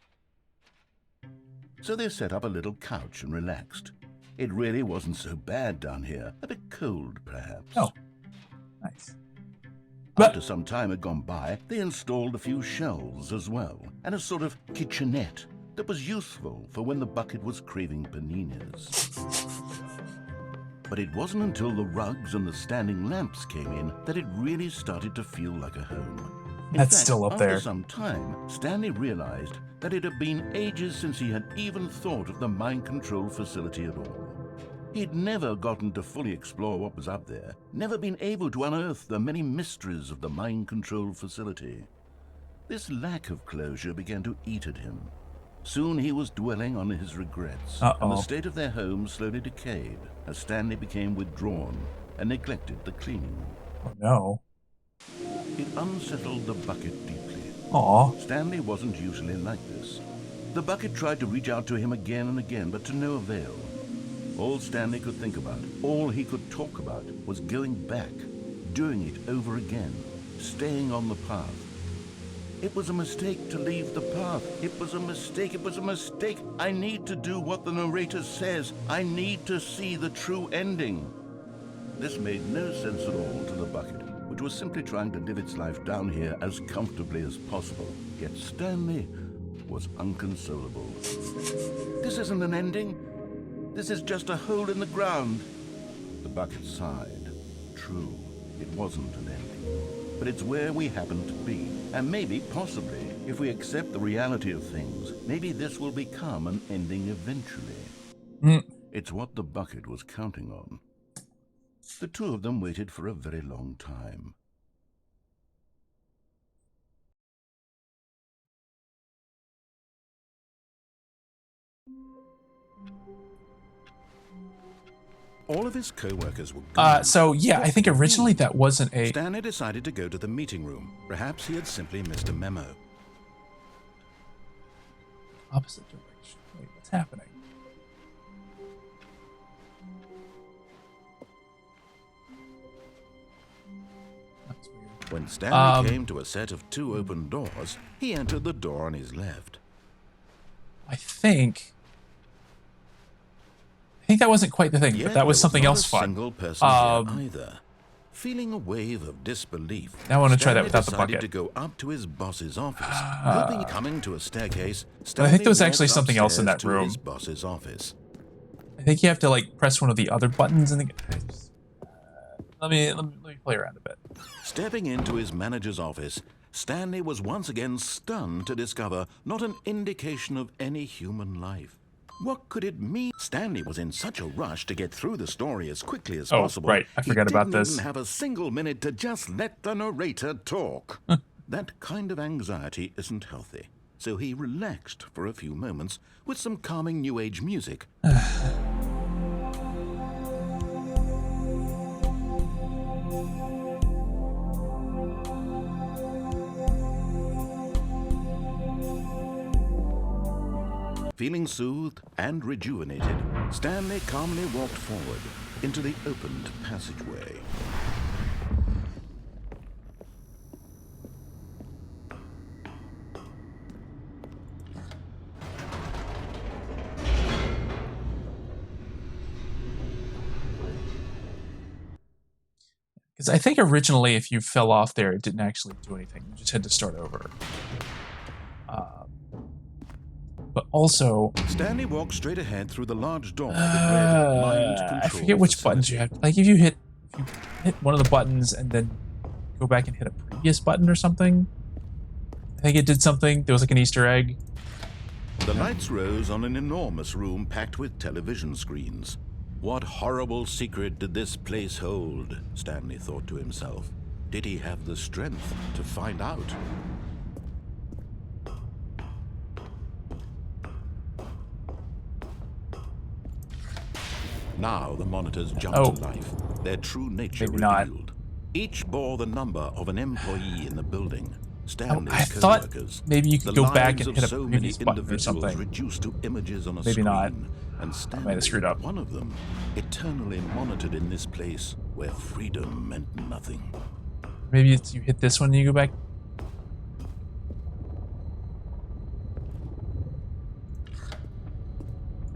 So they set up a little couch and relaxed. It really wasn't so bad down here, a bit cold perhaps. Oh, nice. After some time had gone by, they installed a few shelves as well, and a sort of kitchenette that was useful for when the bucket was craving paninis. But it wasn't until the rugs and the standing lamps came in that it really started to feel like a home. In That's fact, still up after there. some time, Stanley realized that it had been ages since he had even thought of the mind control facility at all. He'd never gotten to fully explore what was up there, never been able to unearth the many mysteries of the mind control facility. This lack of closure began to eat at him. Soon he was dwelling on his regrets, and the state of their home slowly decayed as Stanley became withdrawn and neglected the cleaning. Oh no. It unsettled the bucket deeply. Aw. Stanley wasn't usually like this. The bucket tried to reach out to him again and again, but to no avail. All Stanley could think about, all he could talk about, was going back, doing it over again, staying on the path. It was a mistake to leave the path. It was a mistake. It was a mistake. I need to do what the narrator says. I need to see the true ending. This made no sense at all to the bucket, which was simply trying to live its life down here as comfortably as possible. Yet Stanley was unconsolable. This isn't an ending. This is just a hole in the ground. The bucket sighed. True, it wasn't an ending. But it's where we happen to be. And maybe, possibly, if we accept the reality of things, maybe this will become an ending eventually. It's what the bucket was counting on. The two of them waited for a very long time. All of his co-workers were gone. So yeah, I think originally that wasn't a... Stanley decided to go to the meeting room. Perhaps he had simply missed a memo. Opposite direction. Wait, what's happening? That's weird. When Stanley came to a set of two open doors, he entered the door on his left. I think that wasn't quite the thing, Yet but that was something else not a fun. Single person there either. Feeling a wave of disbelief, Now I want to try that Stanley without the decided bucket. to go up to his boss's office, hoping coming to a staircase. But I think there was Stanley actually walked something else in upstairs that to room. His boss's office. I think you have to like press one of the other buttons and let me play around a bit. Stepping into his manager's office, Stanley was once again stunned to discover not an indication of any human life. What could it mean? Stanley was in such a rush to get through the story as quickly as possible. Right, I forgot about this. He didn't even have a single minute to just let the narrator talk. That kind of anxiety isn't healthy. So he relaxed for a few moments with some calming New Age music. Feeling soothed and rejuvenated, Stanley calmly walked forward into the opened passageway. Because I think originally if you fell off there, it didn't actually do anything. You just had to start over. But also... Stanley walked straight ahead through the large door with red mind control. I forget which buttons you have. Like if you hit one of the buttons and then go back and hit a previous button or something. I think it did something. There was like an Easter egg. The lights rose on an enormous room packed with television screens. What horrible secret did this place hold? Stanley thought to himself. Did he have the strength to find out? Now the monitors jumped to life, their true nature revealed. Each bore the number of an employee in the building. Stanley's I thought maybe you could go back and hit a so previous many button or something. reduced to images on a Maybe screen. not. And I Stanley, might have screwed up. one of them, eternally monitored in this place where freedom meant nothing. Maybe it's you hit this one and you go back.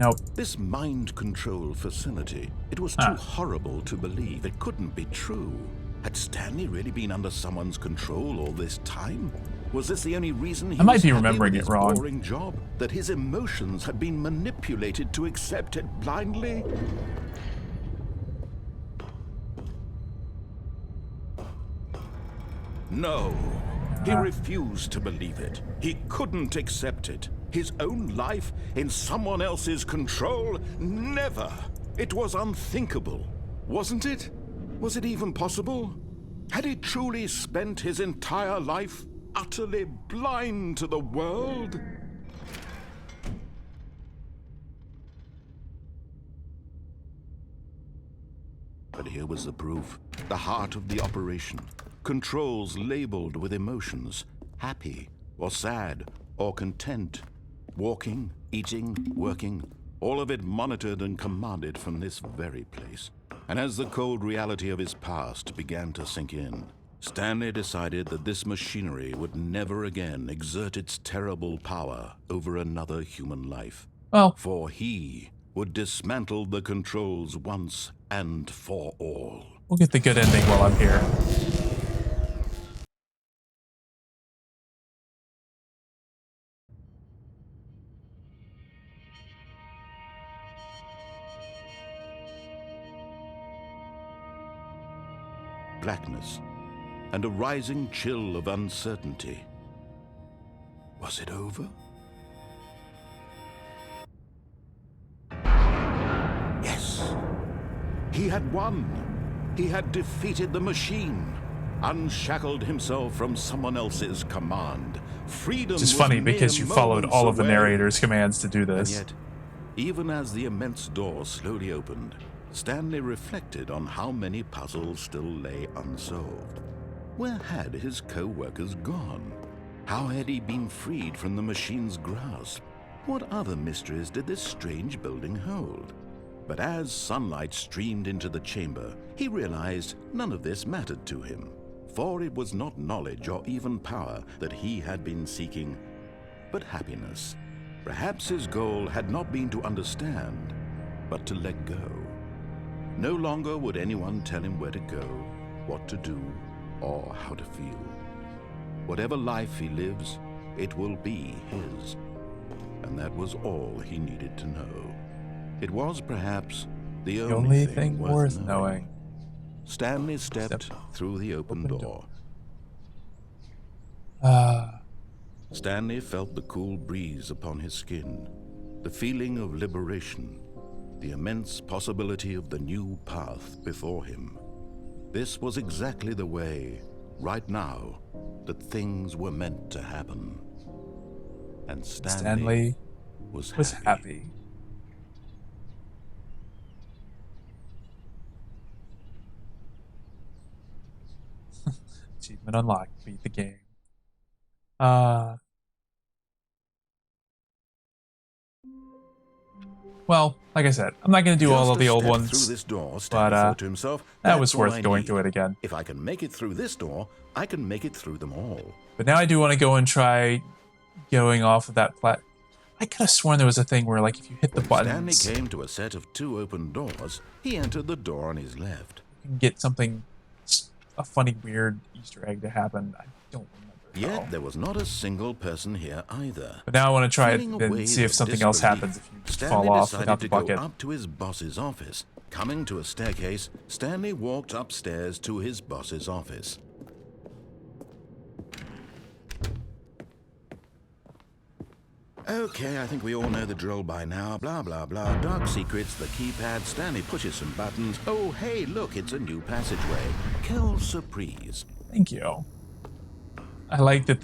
Nope. This mind control facility, it was too horrible to believe. It couldn't be true. Had Stanley really been under someone's control all this time? Was this the only reason he I might was be happy remembering with it his wrong. boring job? That his emotions had been manipulated to accept it blindly? No. He refused to believe it. He couldn't accept it. His own life in someone else's control? Never! It was unthinkable, wasn't it? Was it even possible? Had he truly spent his entire life utterly blind to the world? But here was the proof. The heart of the operation. Controls labeled with emotions. Happy, or sad, or content. Walking, eating, working. All of it monitored and commanded from this very place. And as the cold reality of his past began to sink in, Stanley decided that this machinery would never again exert its terrible power over another human life. Well, For he would dismantle the controls once and for all. we'll get the good ending while I'm here. Blackness and a rising chill of uncertainty. Was it over? Yes. He had won. He had defeated the machine, unshackled himself from someone else's command. Freedom Which is was funny mere because you followed all of the moments away. narrator's commands to do And this. yet, even as the immense door slowly opened, Stanley reflected on how many puzzles still lay unsolved. Where had his co-workers gone? How had he been freed from the machine's grasp? What other mysteries did this strange building hold? But as sunlight streamed into the chamber, he realized none of this mattered to him, for it was not knowledge or even power that he had been seeking, but happiness. Perhaps his goal had not been to understand, but to let go. No longer would anyone tell him where to go, what to do, or how to feel. Whatever life he lives, it will be his. And that was all he needed to know. It was perhaps the only thing worth knowing. Stanley stepped through the open door. Stanley felt the cool breeze upon his skin, the feeling of liberation, the immense possibility of the new path before him. This was exactly the way, right now, that things were meant to happen. And Stanley was happy. Achievement unlocked. Beat the game. Well, like I said, I'm not going to do all of the old ones, through this door, Stanley but thought to himself, that was "That's all worth I going need. through it again. If I can make it through this door, I can make it through them all." But now I do want to go and try going off of that plat. I could have sworn there was a thing where, like, if you hit the Stanley buttons, came to a set of two open doors. He entered the door on his left. you can get something, a funny, weird Easter egg to happen. I don't remember. Yet how. there was not a single person here either. But now I want to try it Feeling a and wave see if of something else disbelief, happens if you just Stanley fall off decided without the to go bucket. up to his boss's office. Coming to a staircase, Stanley walked upstairs to his boss's office. Okay, I think we all know the drill by now. Blah, blah, blah. Dark secrets, the keypad. Stanley pushes some buttons. Oh, hey, look, it's a new passageway. Quelle surprise. Thank you. I like that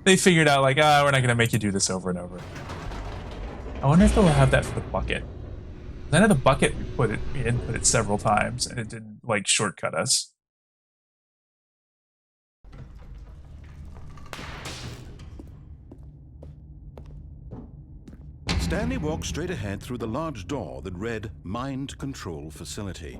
they figured out, like, we're not going to make you do this over and over. I wonder if they'll have that for the bucket. I know the bucket, we input it several times, and it didn't, like, shortcut us. Stanley walked straight ahead through the large door that read Mind Control Facility.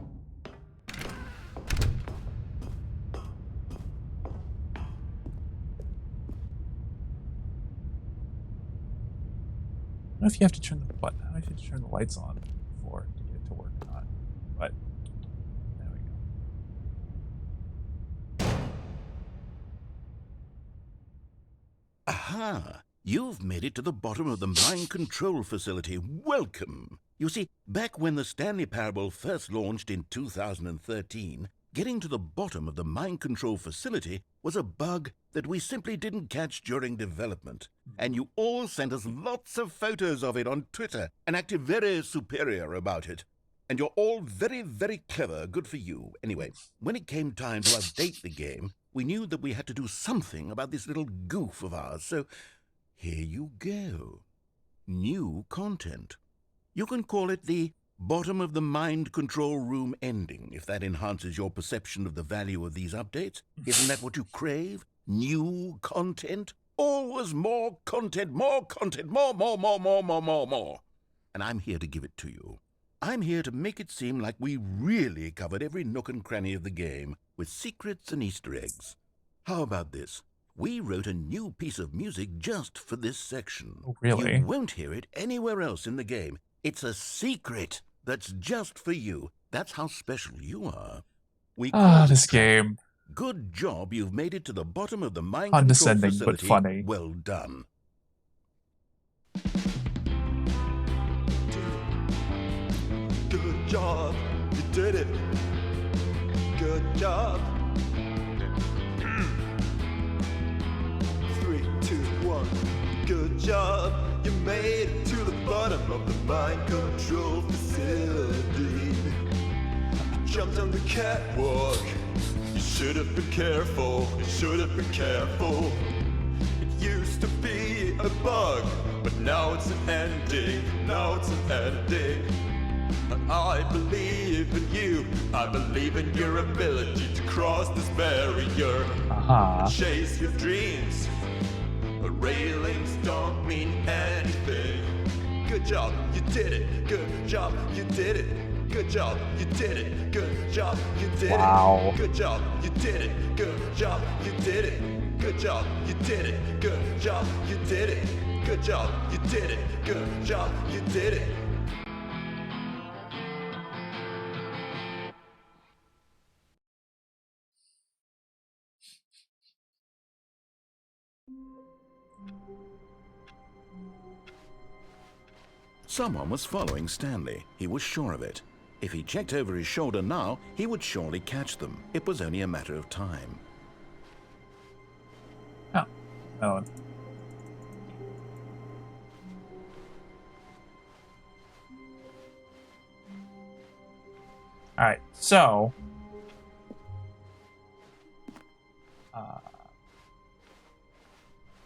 I don't know if you have to turn the button. I don't know if you have to turn the lights on before to get it to work or not. But there we go. Aha! You've made it to the bottom of the Mind Control Facility. Welcome! You see, back when the Stanley Parable first launched in 2013, getting to the bottom of the Mind Control Facility was a bug that we simply didn't catch during development. And you all sent us lots of photos of it on Twitter and acted very superior about it. And you're all very, very clever. Good for you. Anyway, when it came time to update the game, we knew that we had to do something about this little goof of ours, so here you go. New content. You can call it the bottom of the mind control room ending, if that enhances your perception of the value of these updates. Isn't that what you crave? New content? Always more content, more, more. And I'm here to give it to you. I'm here to make it seem like we really covered every nook and cranny of the game, with secrets and Easter eggs. How about this? We wrote a new piece of music just for this section. Oh, really? You won't hear it anywhere else in the game. It's a secret that's just for you. That's how special you are. We call This it game. Good job you've made it to the bottom of the mind control Condescending, but facility. funny. Well done. Good job, you did it. Good job. 3, 2, 1. Good job, you made it to the bottom of the mind control facility. You jumped on the catwalk. You should have been careful. You should have been careful. It used to be a bug, but now it's an ending. Now it's an ending. I believe in you. I believe in your ability to cross this barrier. Chase your dreams. Railings don't mean anything. Good job, you did it. Good job, you did it. Good job, you did it. Good job, you did Wow. it. Good job, you did it. Good job, you did it. Good job, you did it. Good job, you did it. Good job, you did it. Good job, you did it. Someone was following Stanley. He was sure of it. If he checked over his shoulder now, he would surely catch them. It was only a matter of time. Oh. Oh. Alright, so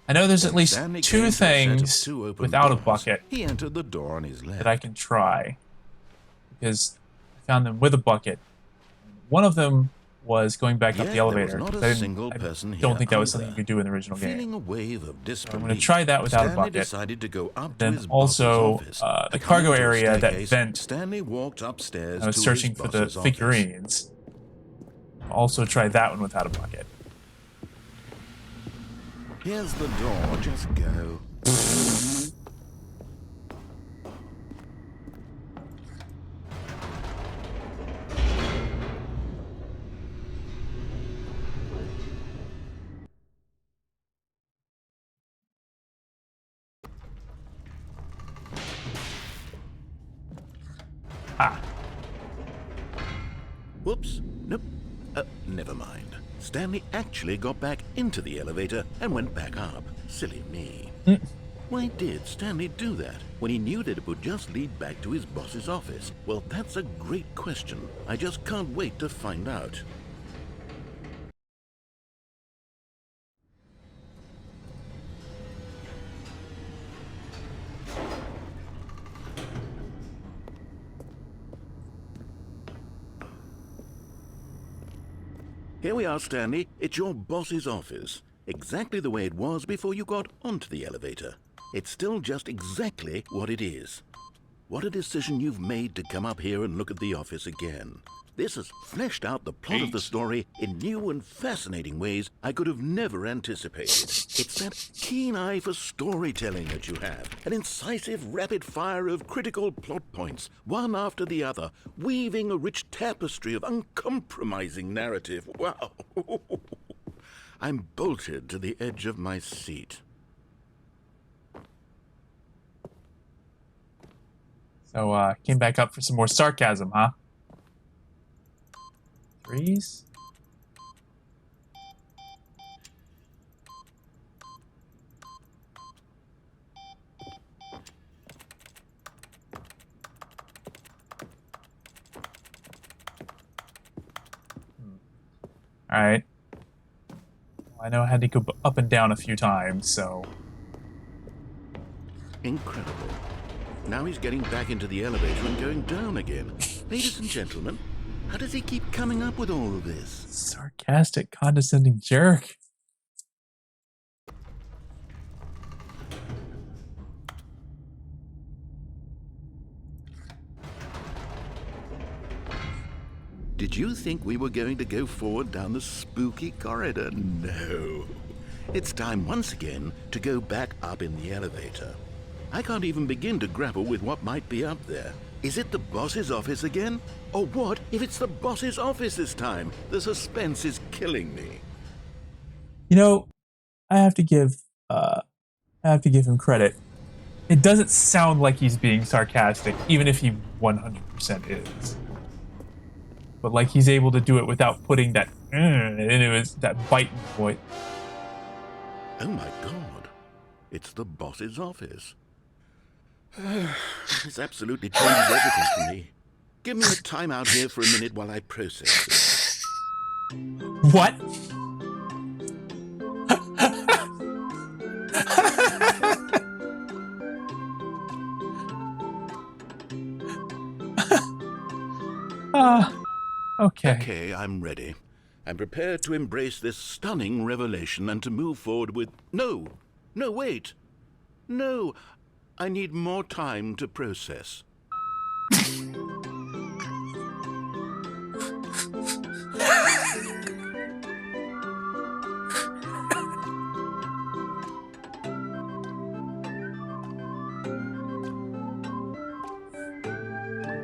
I know there's at least Stanley two came to a set of things two open without a doors. bucket He entered the door on his left. that I can try, because I found them with a bucket. One of them was going back up the there was elevator. not a 'cause single I person don't here think that was something either. you could do in the original game. Feeling a wave of disbelief, I'm going to try that without a Stanley bucket. decided to go up to Then his also, boss's office. the Coming cargo to a area, that staircase, vent. Stanley walked upstairs I was to searching his for the boss's office. figurines. Also try that one without a bucket. Here's the door. Just go. Ah. Whoops. Nope. Never mind. Stanley actually got back into the elevator and went back up. Silly me. Why did Stanley do that when he knew that it would just lead back to his boss's office? Well, that's a great question. I just can't wait to find out. Here we are, Stanley. It's your boss's office. Exactly the way it was before you got onto the elevator. It's still just exactly what it is. What a decision you've made to come up here and look at the office again. This has fleshed out the plot of the story in new and fascinating ways I could have never anticipated. It's that keen eye for storytelling that you have, an incisive rapid fire of critical plot points, one after the other, weaving a rich tapestry of uncompromising narrative. Wow! I'm bolted to the edge of my seat. So, came back up for some more sarcasm, huh? Threes? Alright. I know I had to go up and down a few times, so... Incredible. Now he's getting back into the elevator and going down again. Ladies and gentlemen, how does he keep coming up with all of this? Sarcastic, condescending jerk. Did you think we were going to go forward down the spooky corridor? No. It's time once again to go back up in the elevator. I can't even begin to grapple with what might be up there. Is it the boss's office again? Or what if it's the boss's office this time? The suspense is killing me. You know, I have to give him credit. It doesn't sound like he's being sarcastic, even if he 100% is. But like he's able to do it without putting that into his that bite in the voice. Oh my god. It's the boss's office. This absolutely changes everything for me. Give me a time out here for a minute while I process this. What? Okay. Okay, I'm ready. I'm prepared to embrace this stunning revelation and to move forward with... No, wait. No, I need more time to process.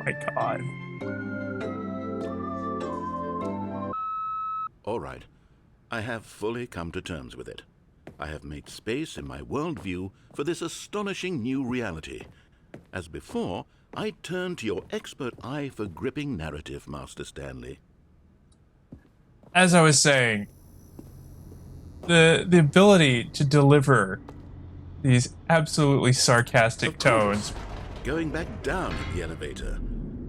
My God. All right, I have fully come to terms with it. I have made space in my worldview for this astonishing new reality. As before, I turn to your expert eye for gripping narrative, Master Stanley. As I was saying, the ability to deliver these absolutely sarcastic tones. Going back down in the elevator.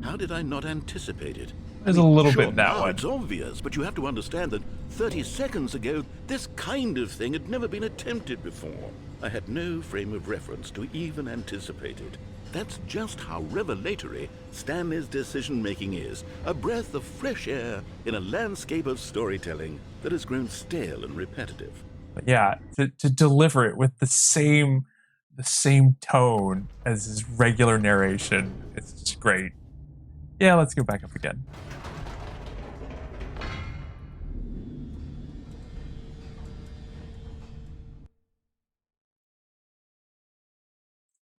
How did I not anticipate it? There's a little sure, bit in that now one. It's obvious, but you have to understand that 30 seconds ago, this kind of thing had never been attempted before. I had no frame of reference to even anticipate it. That's just how revelatory Stanley's decision-making is. A breath of fresh air in a landscape of storytelling that has grown stale and repetitive. But yeah, to deliver it with the same tone as his regular narration, it's just great. Yeah, let's go back up again.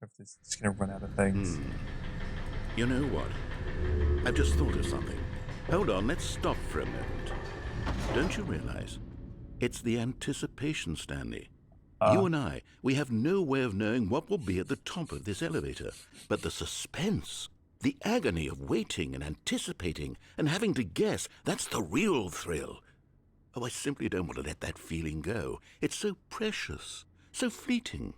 If this is gonna run out of things. You know what? I've just thought of something. Hold on, let's stop for a moment. Don't you realize? It's the anticipation, Stanley. You and I, we have no way of knowing what will be at the top of this elevator. But the suspense, the agony of waiting and anticipating and having to guess, that's the real thrill. Oh, I simply don't want to let that feeling go. It's so precious, so fleeting.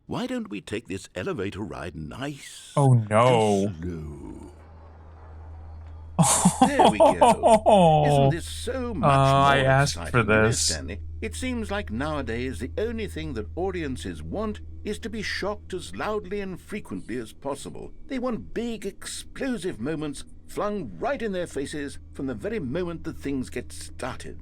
Why don't we take this elevator ride nice Oh no. and slow? There we go. Isn't this so much more I asked exciting for than this. Stanley? It seems like nowadays the only thing that audiences want is to be shocked as loudly and frequently as possible. They want big, explosive moments flung right in their faces from the very moment that things get started.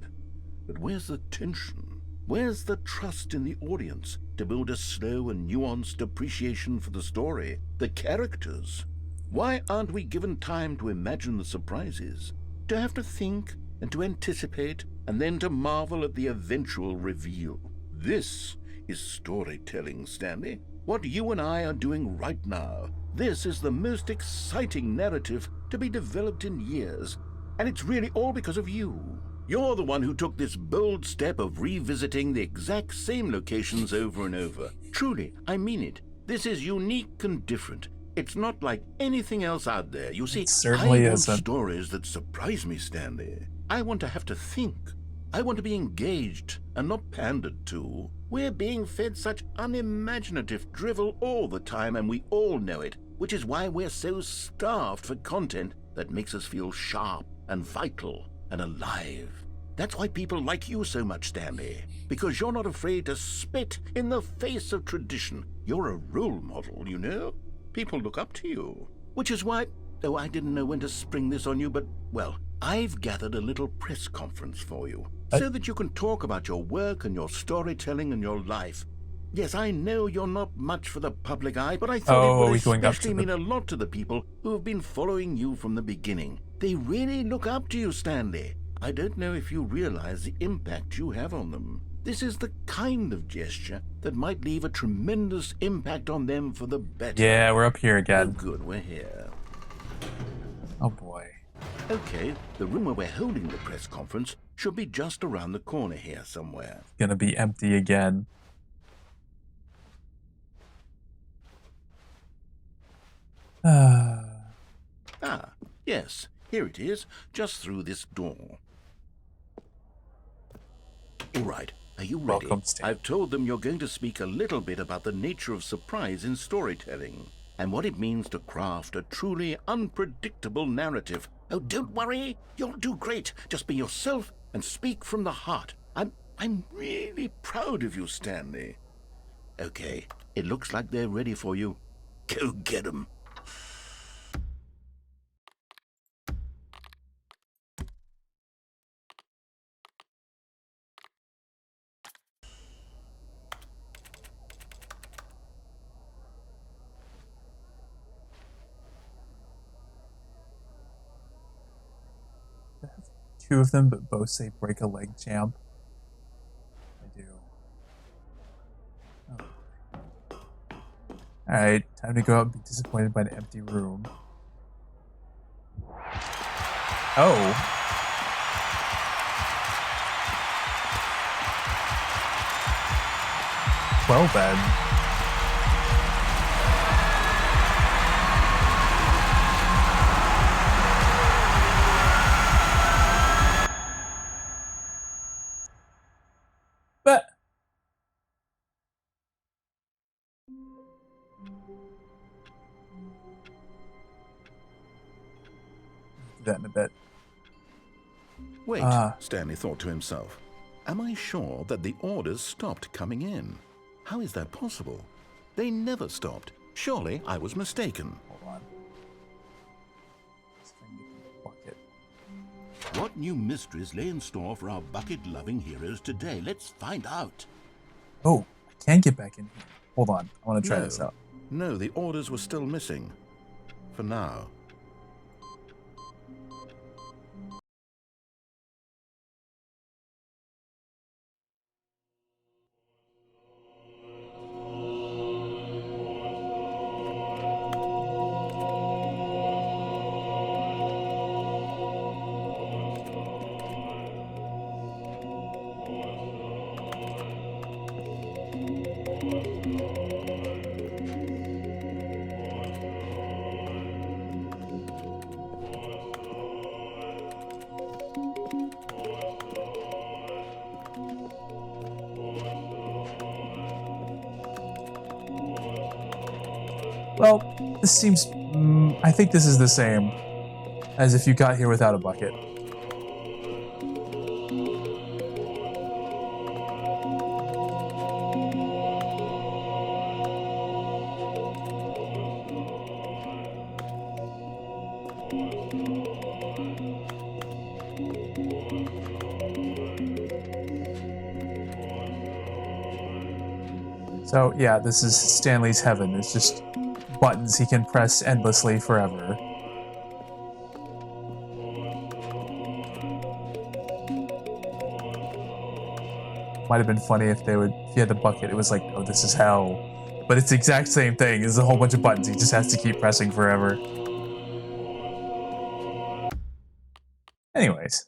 But where's the tension? Where's the trust in the audience to build a slow and nuanced appreciation for the story, the characters? Why aren't we given time to imagine the surprises, to have to think and to anticipate, and then to marvel at the eventual reveal? This is storytelling, Stanley. What you and I are doing right now. This is the most exciting narrative to be developed in years, and it's really all because of you. You're the one who took this bold step of revisiting the exact same locations over and over. Truly, I mean it. This is unique and different. It's not like anything else out there. You see, It certainly I want isn't. stories that surprise me, Stanley. I want to have to think. I want to be engaged and not pandered to. We're being fed such unimaginative drivel all the time, and we all know it, which is why we're so starved for content that makes us feel sharp and vital and alive. That's why people like you so much, Stanley. Because you're not afraid to spit in the face of tradition. You're a role model, you know? People look up to you. Which is why... Oh, I didn't know when to spring this on you, but, well, I've gathered a little press conference for you. So that you can talk about your work and your storytelling and your life. Yes, I know you're not much for the public eye, but I thought it would especially mean a lot to the people who have been following you from the beginning. They really look up to you, Stanley. I don't know if you realize the impact you have on them. This is the kind of gesture that might leave a tremendous impact on them for the better. Yeah, we're up here Oh, again. good, we're here. Oh boy. Okay, the room where we're holding the press conference should be just around the corner here somewhere. It's gonna be empty again. Ah, yes, here it is, just through this door. All right, are you ready? Welcome, Stan. I've told them you're going to speak a little bit about the nature of surprise in storytelling and what it means to craft a truly unpredictable narrative. Oh, don't worry, you'll do great. Just be yourself and speak from the heart. I'm really proud of you, Stanley. Okay, it looks like they're ready for you. Go get them. Two of them, but both say break a leg, champ. I do. Oh. Alright, time to go out and be disappointed by an empty room. Oh. Well then. But do that in a bit. Wait, Stanley thought to himself. Am I sure that the orders stopped coming in? How is that possible? They never stopped. Surely I was mistaken. Hold on. Let's try and get the bucket. What new mysteries lay in store for our bucket-loving heroes today? Let's find out. Oh, I can't get back in here. Hold on. I want to try this out. No, the orders were still missing. For now. Well, this seems... I think this is the same as if you got here without a bucket. So, yeah, this is Stanley's heaven. It's just buttons he can press endlessly forever. Might have been funny if he had the bucket, it was like, oh, this is hell. But it's the exact same thing. There's a whole bunch of buttons. He just has to keep pressing forever. Anyways.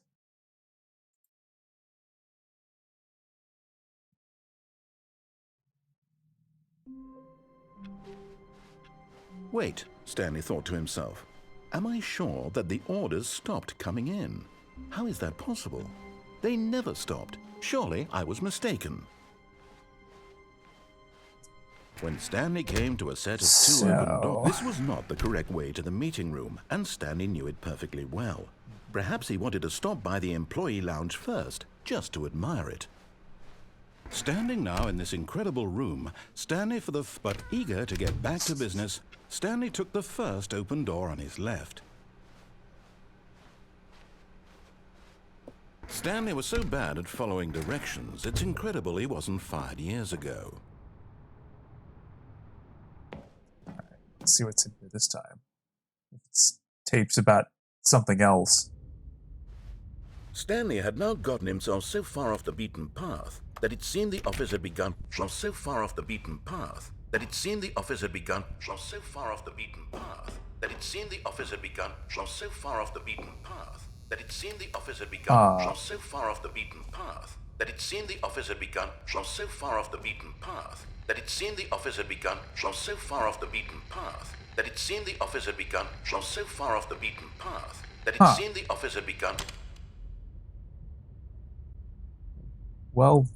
Wait, Stanley thought to himself. Am I sure that the orders stopped coming in? How is that possible? They never stopped. Surely I was mistaken. When Stanley came to a set of two open doors, this was not the correct way to the meeting room, and Stanley knew it perfectly well. Perhaps he wanted to stop by the employee lounge first, just to admire it. Standing now in this incredible room, but eager to get back to business, Stanley took the first open door on his left. Stanley was so bad at following directions, it's incredible he wasn't fired years ago. Let's see what's in here this time. It's tapes about something else. Stanley had now gotten himself so far off the beaten path that it seemed the office had begun so far off the beaten path that it seemed the office had begun so far off the beaten path that it seemed the office had begun so far off the beaten path that it seemed the office had begun so far off the beaten path that it seemed the office had begun so far off the beaten path that it seemed the office had begun so far off the beaten path that it seemed the office had begun so far off the beaten path that it seemed the office had begun. Well,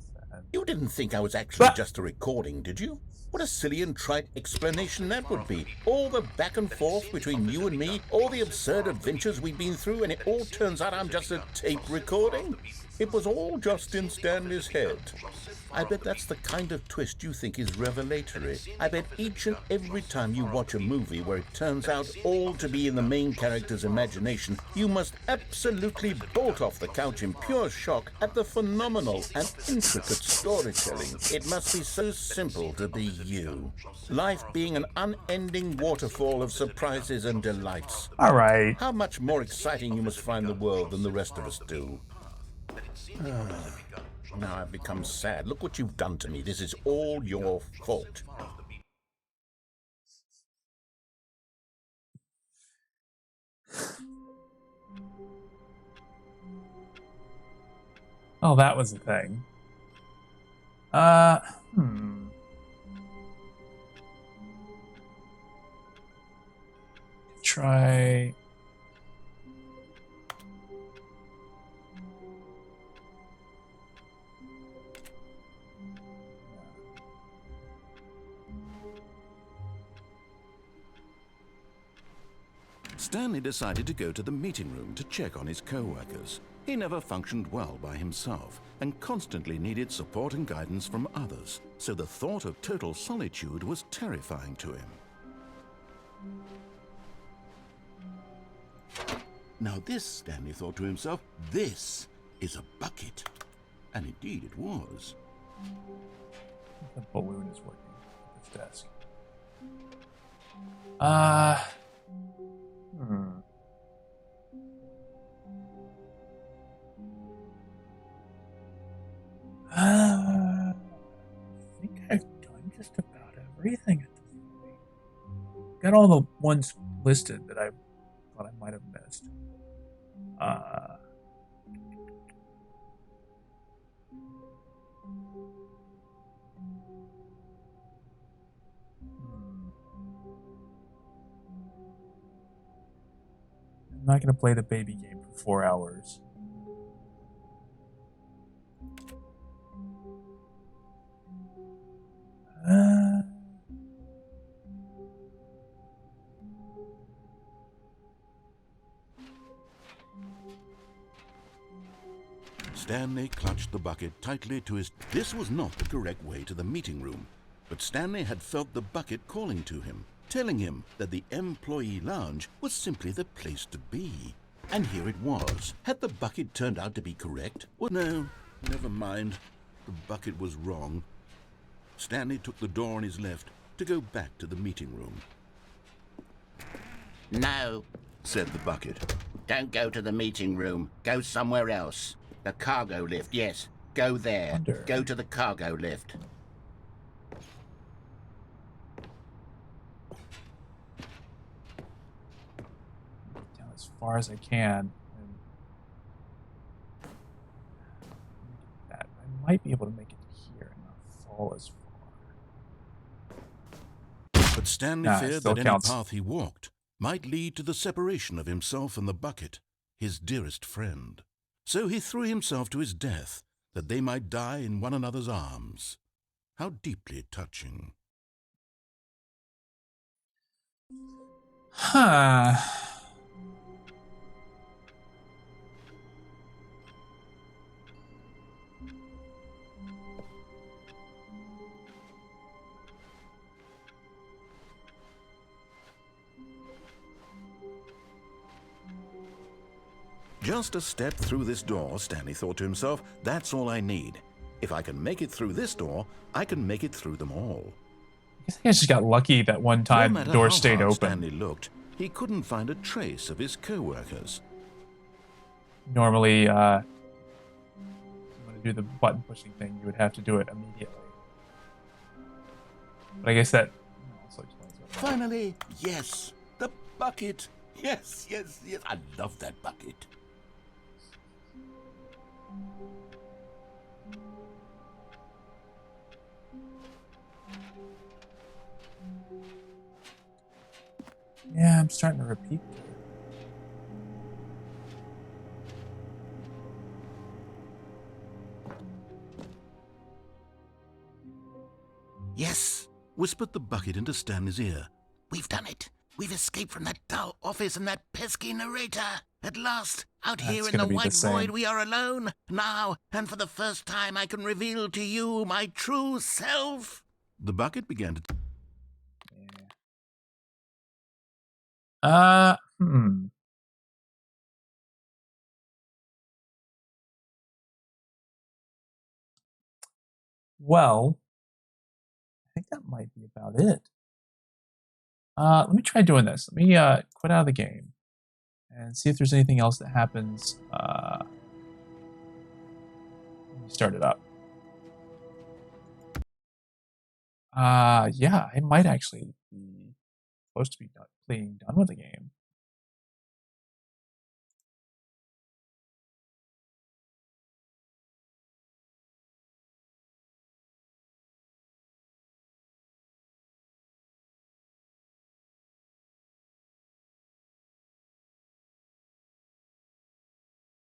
You didn't think I was actually just a recording, did you? What a silly and trite explanation that would be. All the back and forth between you and me, all the absurd adventures we've been through, and it all turns out I'm just a tape recording? It was all just in Stanley's head. I bet that's the kind of twist you think is revelatory. I bet each and every time you watch a movie where it turns out all to be in the main character's imagination, you must absolutely bolt off the couch in pure shock at the phenomenal and intricate storytelling. It must be so simple to be you. Life being an unending waterfall of surprises and delights. all right. How much more exciting you must find the world than the rest of us do. Now I've become sad. Look what you've done to me. This is all your fault. Oh, that was the thing. Try. Stanley decided to go to the meeting room to check on his co-workers. He never functioned well by himself and constantly needed support and guidance from others, so the thought of total solitude was terrifying to him. Now this, Stanley thought to himself, this is a bucket. And indeed it was. The balloon is working at this desk. I think I've done just about everything at this point. Got all the ones listed that I thought I might have missed. I'm not going to play the baby game for 4 hours. Stanley clutched the bucket tightly to his... This was not the correct way to the meeting room, but Stanley had felt the bucket calling to him, telling him that the employee lounge was simply the place to be. And here it was. Had the bucket turned out to be correct? Well, no, never mind. The bucket was wrong. Stanley took the door on his left to go back to the meeting room. No, Said the bucket. don't go to the meeting room. Go somewhere else. The cargo lift, yes. Go there. Wonder. Go to the cargo lift. Down as far as I can. And that I might be able to make it here and not fall as far. But Stanley Nah, it feared still that counts. any path he walked might lead to the separation of himself and the bucket, his dearest friend. So he threw himself to his death, that they might die in one another's arms. How deeply touching. Huh. Just a step through this door, Stanley thought to himself, that's all I need. If I can make it through this door, I can make it through them all. I guess I just got lucky that one No time the matter door how stayed hard open. Stanley looked, he couldn't find a trace of his co-workers. Normally, if you want to do the button pushing thing, you would have to do it immediately. But I guess that also explains what. Finally, yes, the bucket. Yes, yes, yes. I love that bucket. Yeah, I'm starting to repeat. Yes, Whispered the bucket into Stanley's ear. we've done it. We've escaped from that dull office and that pesky narrator. At last, out That's here in gonna the be the white same. void, we are alone. Now, and for the first time, I can reveal to you my true self. The bucket began to... Yeah. Hmm. Well, I think that might be about it. Let me try doing this. Let me quit out of the game and see if there's anything else that happens when you start it up. Yeah, I might actually be supposed to be being done with the game.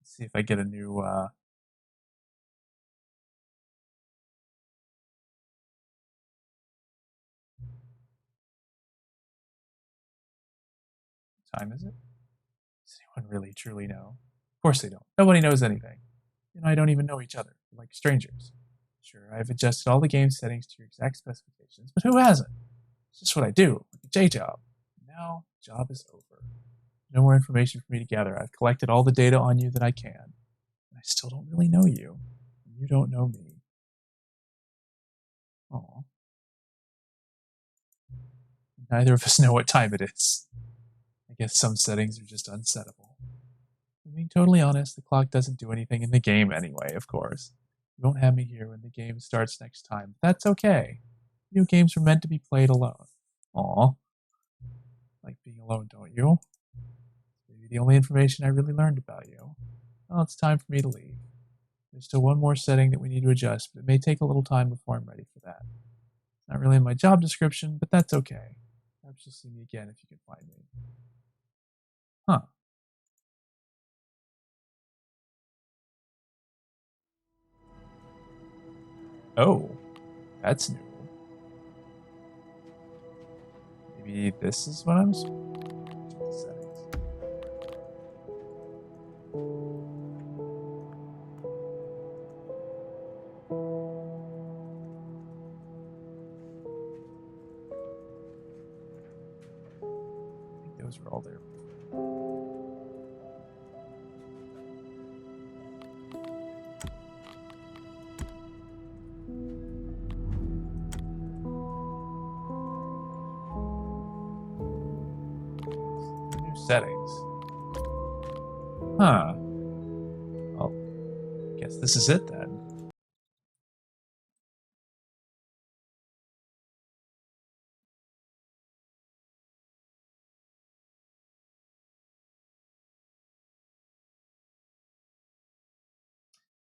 Let's see if I get a new time is it? Does anyone really truly know? Of course they don't. Nobody knows anything. You and I don't even know each other. We're like strangers. Sure, I've adjusted all the game settings to your exact specifications, but who hasn't? It's just what I do, like a J job. Now, job is over. No more information for me to gather. I've collected all the data on you that I can. And I still don't really know you. And you don't know me. Aw. Neither of us know what time it is. I guess some settings are just unsettable. Being totally honest, the clock doesn't do anything in the game anyway, of course. You won't have me here when the game starts next time. But that's okay. Video games were meant to be played alone. Aw. Like being alone, don't you? Maybe the only information I really learned about you. Well, it's time for me to leave. There's still one more setting that we need to adjust, but it may take a little time before I'm ready for that. It's not really in my job description, but that's okay. Perhaps you'll see me again if you can find me. Huh. Oh, that's new. Maybe this is what I'm supposed to settings. I think those were all there. New settings. Huh. Well, I guess this is it then.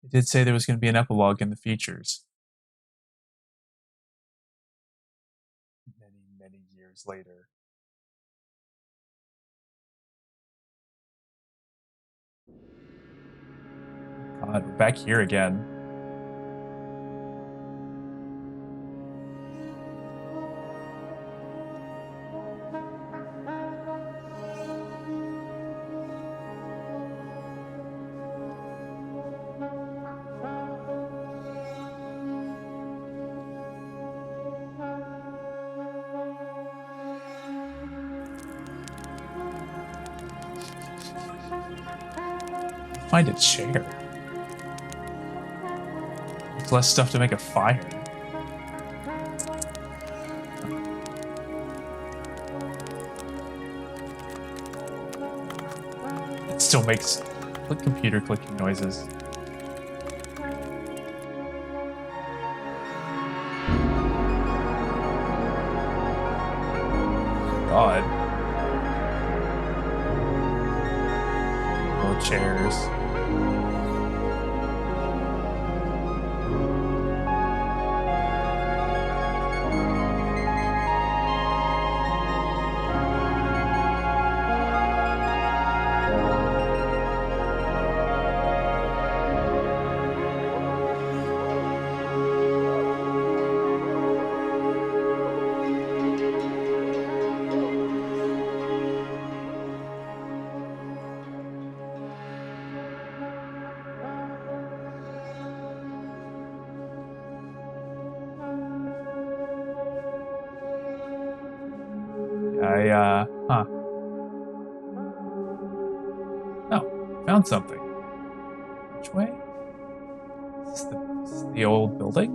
It did say there was going to be an epilogue in the features. Many, many years later. God, we're back here again. Find a chair. There's less stuff to make a fire. It still makes computer clicking noises. God. More chairs. Huh. Oh, found something. Which way? Is this the old building?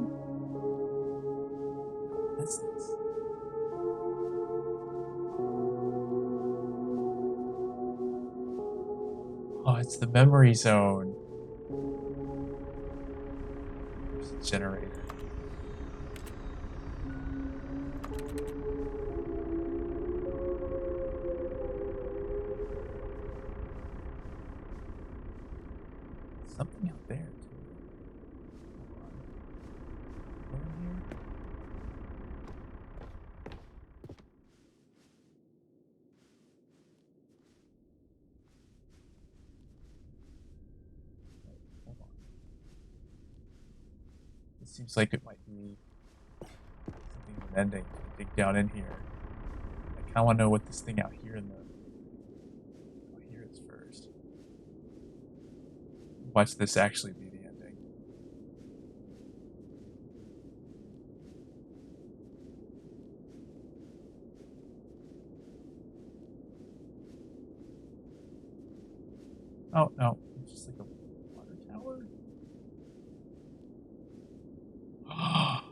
What is this? Oh, it's the memory zone. There's a generator. Something out there, too. Hold on. Over here? Wait, hold on. It seems like it might be something with an ending. Dig down in here. I kind of want to know what this thing out here in the... Oh, here is first. Watch this actually be the ending. Oh, no. It's just like a water tower? The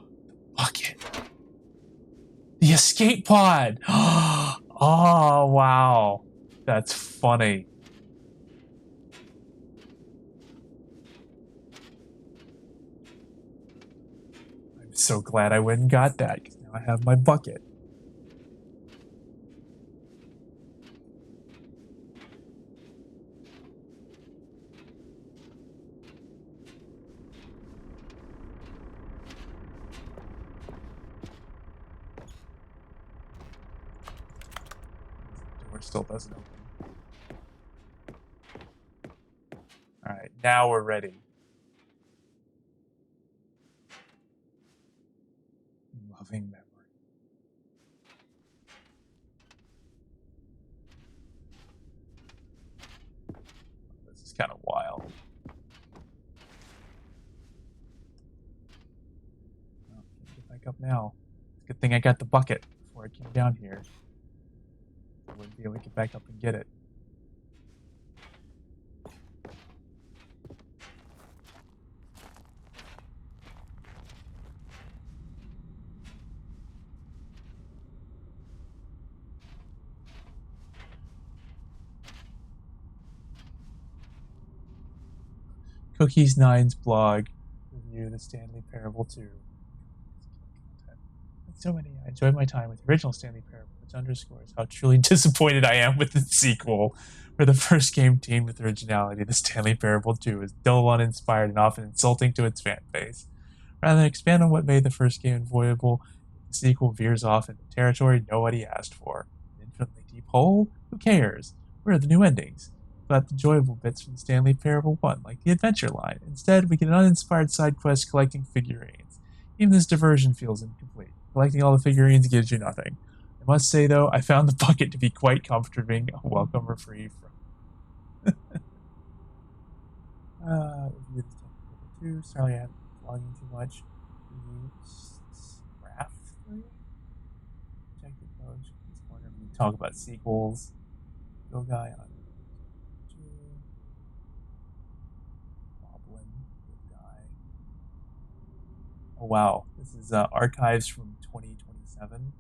bucket. The escape pod! Oh, wow. That's funny. I'm so glad I went and got that, because now I have my bucket. The door still doesn't open. Alright, now we're ready. Loving memory. This is kind of wild. Oh, can't get back up now. Good thing I got the bucket before I came down here. I wouldn't be able to get back up and get it. Cookies Nine's blog review the Stanley Parable 2. Like so many, I enjoyed my time with the original Stanley Parable, which underscores how truly disappointed I am with the sequel. Where the first game teamed with originality, the Stanley Parable 2 is dull, uninspired, and often insulting to its fan base. Rather than expand on what made the first game enjoyable, the sequel veers off into territory nobody asked for. An infinitely deep hole? Who cares? Where are the new endings? But the enjoyable bits from the Stanley Parable 1, like the adventure line. Instead, we get an uninspired side quest collecting figurines. Even this diversion feels incomplete. Collecting all the figurines gives you nothing. I must say, though, I found the bucket to be quite comforting, a welcome reprieve from. Review the Stanley Parable 2. Sorry, I'm vlogging too much. Review Scrap 3. Check the post. This corner. We talk about sequels. Go Guy on Oh wow, this is archives from 2027.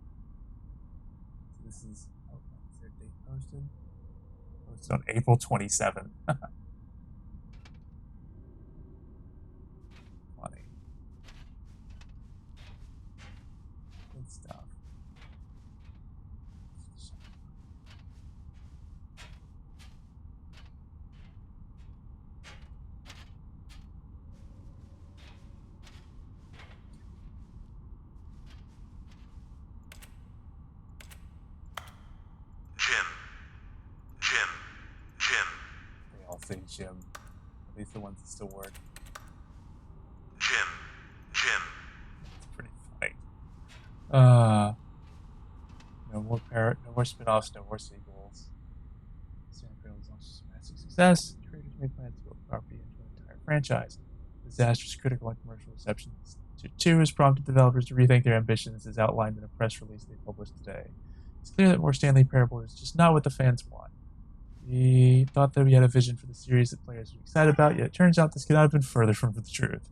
So this is, oh, is there a date posted? Posted on April 27th. Funny. Good stuff. Jim. Jim. Jim. They all say Jim. At least the ones that still work. Jim. Jim. It's pretty funny. No more parrot, no more spin-offs, no more sequels. Stanley was launched as a massive success. Creators made plans to build the property into an entire franchise. Disastrous critical and commercial reception to 2 has prompted developers to rethink their ambitions as outlined in a press release they published today. It's clear that more Stanley Parable is just not what the fans want. We thought that we had a vision for the series that players would be excited about, yet it turns out this could not have been further from the truth.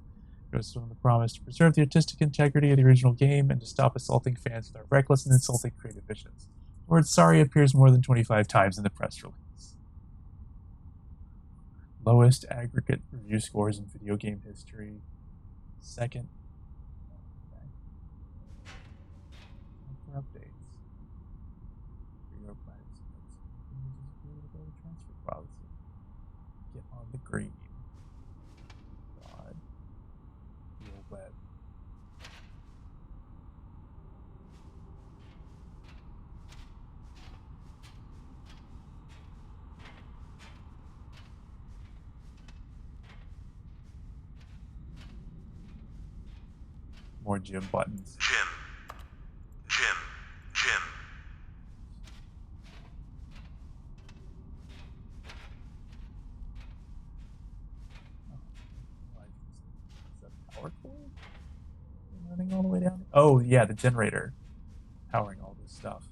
It was from the promise to preserve the artistic integrity of the original game and to stop assaulting fans with our reckless and insulting creative visions. The word sorry appears more than 25 times in the press release. Lowest aggregate review scores in video game history. Second. Okay. For updates. Transfer policy. Get on the green. God. Real web. More Jim buttons. Jim. Jim. Jim. Is that power cord? Running all the way down? Oh, yeah, the generator. Powering all this stuff.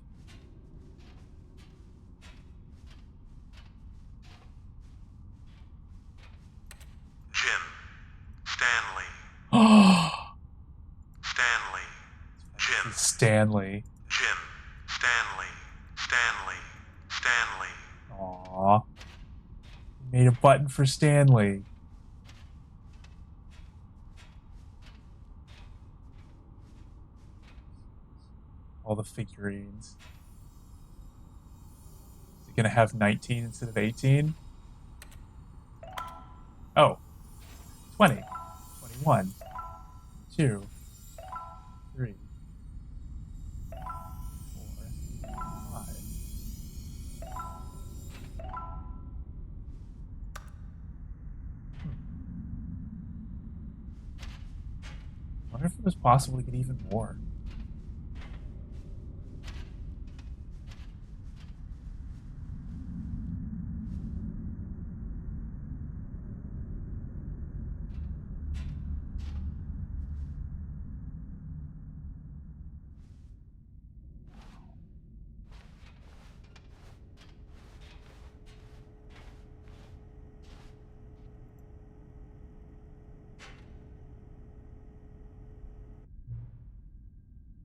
Jim. Stanley. Oh! Stanley. Jim. Stanley. Jim. Stanley. Stanley. Stanley. Aww. He made a button for Stanley. All the figurines. Is it gonna have 19 instead of 18? Oh. 20. 21. 2. 3. 4. 5. I wonder if it was possible to get even more.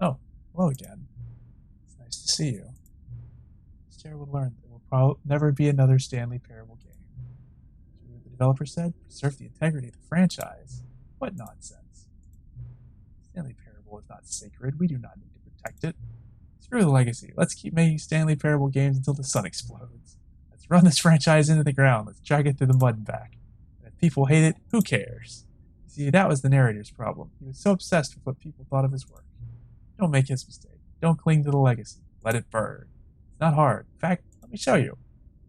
Oh, hello again. It's nice to see you. Sarah would learn there will probably never be another Stanley Parable game. Did you hear what the developer said? Preserve the integrity of the franchise. What nonsense. Stanley Parable is not sacred. We do not need to protect it. Screw the legacy. Let's keep making Stanley Parable games until the sun explodes. Let's run this franchise into the ground. Let's drag it through the mud and back. And if people hate it, who cares? You see, that was the narrator's problem. He was so obsessed with what people thought of his work. Don't make his mistake. Don't cling to the legacy. Let it burn. It's not hard. In fact, let me show you.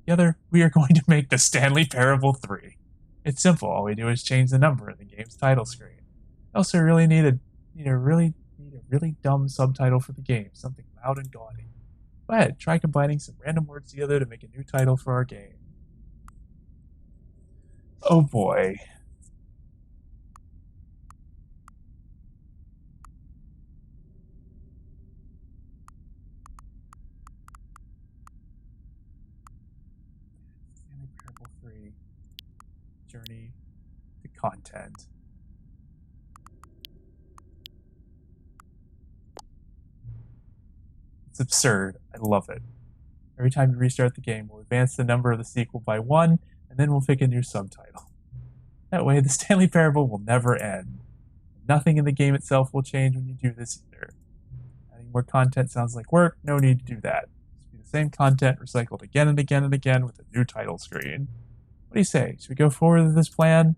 Together, we are going to make the Stanley Parable 3. It's simple. All we do is change the number in the game's title screen. I also really need a really dumb subtitle for the game, something loud and gaudy. Go ahead, try combining some random words together to make a new title for our game. Oh boy. Stanley Parable 3. Journey to content. It's absurd. I love it. Every time you restart the game, we'll advance the number of the sequel by 1, and then we'll pick a new subtitle. That way, the Stanley Parable will never end. Nothing in the game itself will change when you do this either. Adding more content sounds like work. No need to do that. Just be the same content recycled again and again and again with a new title screen. What do you say? Should we go forward with this plan?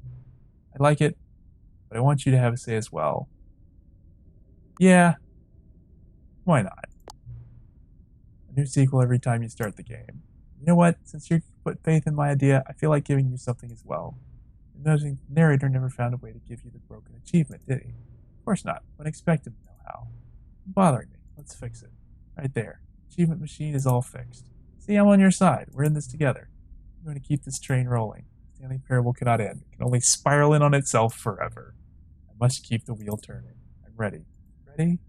I like it, but I want you to have a say as well. Yeah, why not? A new sequel every time you start the game. You know what? Since you put faith in my idea, I feel like giving you something as well. Noticing the narrator never found a way to give you the broken achievement, did he? Of course not. Wouldn't expect him to know how. You're bothering me. Let's fix it. Right there. Achievement machine is all fixed. See, I'm on your side. We're in this together. I'm going to keep this train rolling. Stanley Parable cannot end. It can only spiral in on itself forever. I must keep the wheel turning. I'm ready. Ready?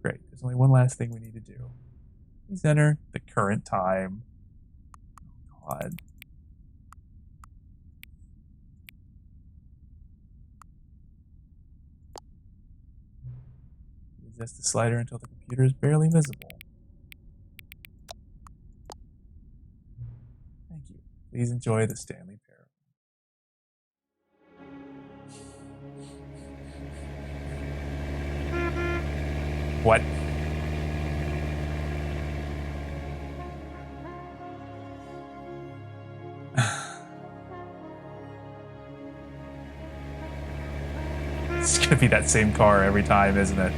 Great. There's only one last thing we need to do. Please enter the current time. Oh, God. Adjust the slider until the computer is barely visible. Thank you. Please enjoy the Stanley Parable. What? It's gonna be that same car every time, isn't it?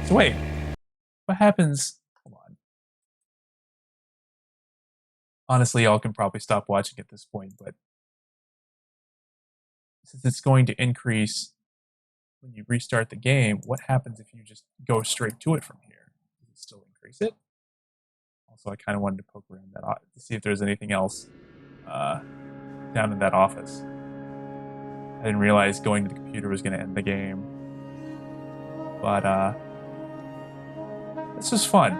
So wait, what happens? Hold on. Honestly, y'all can probably stop watching at this point, but since it's going to increase when you restart the game, what happens if you just go straight to it from here? Does it still increase it? Also, I kind of wanted to poke around that to see if there's anything else down in that office. I didn't realize going to the computer was going to end the game. But this was fun.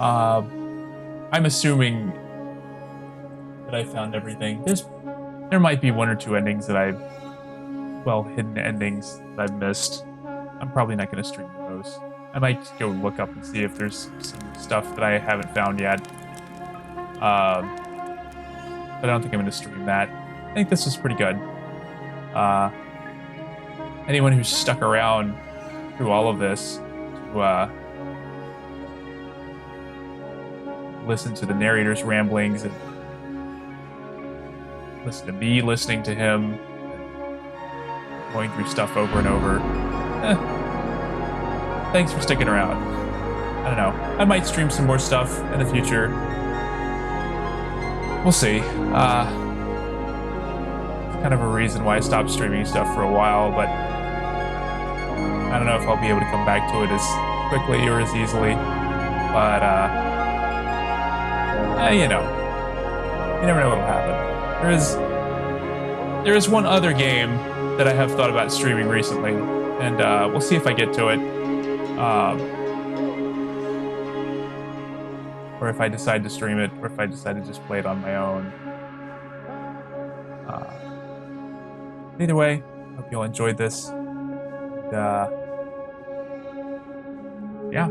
I'm assuming that I found everything. There might be one or two endings that hidden endings that I've missed. I'm probably not going to stream those. I might go look up and see if there's some stuff that I haven't found yet. But I don't think I'm going to stream that. I think this was pretty good. Anyone who's stuck around through all of this to listen to the narrator's ramblings and listen to me listening to him, and going through stuff over and over. Thanks for sticking around. I don't know. I might stream some more stuff in the future. We'll see. It's kind of a reason why I stopped streaming stuff for a while, but I don't know if I'll be able to come back to it as quickly or as easily. But, you know. You never know what'll happen. There is one other game that I have thought about streaming recently, and we'll see if I get to it. Or if I decide to stream it, or if I decide to just play it on my own. Either way, hope you all enjoyed this. And, yeah.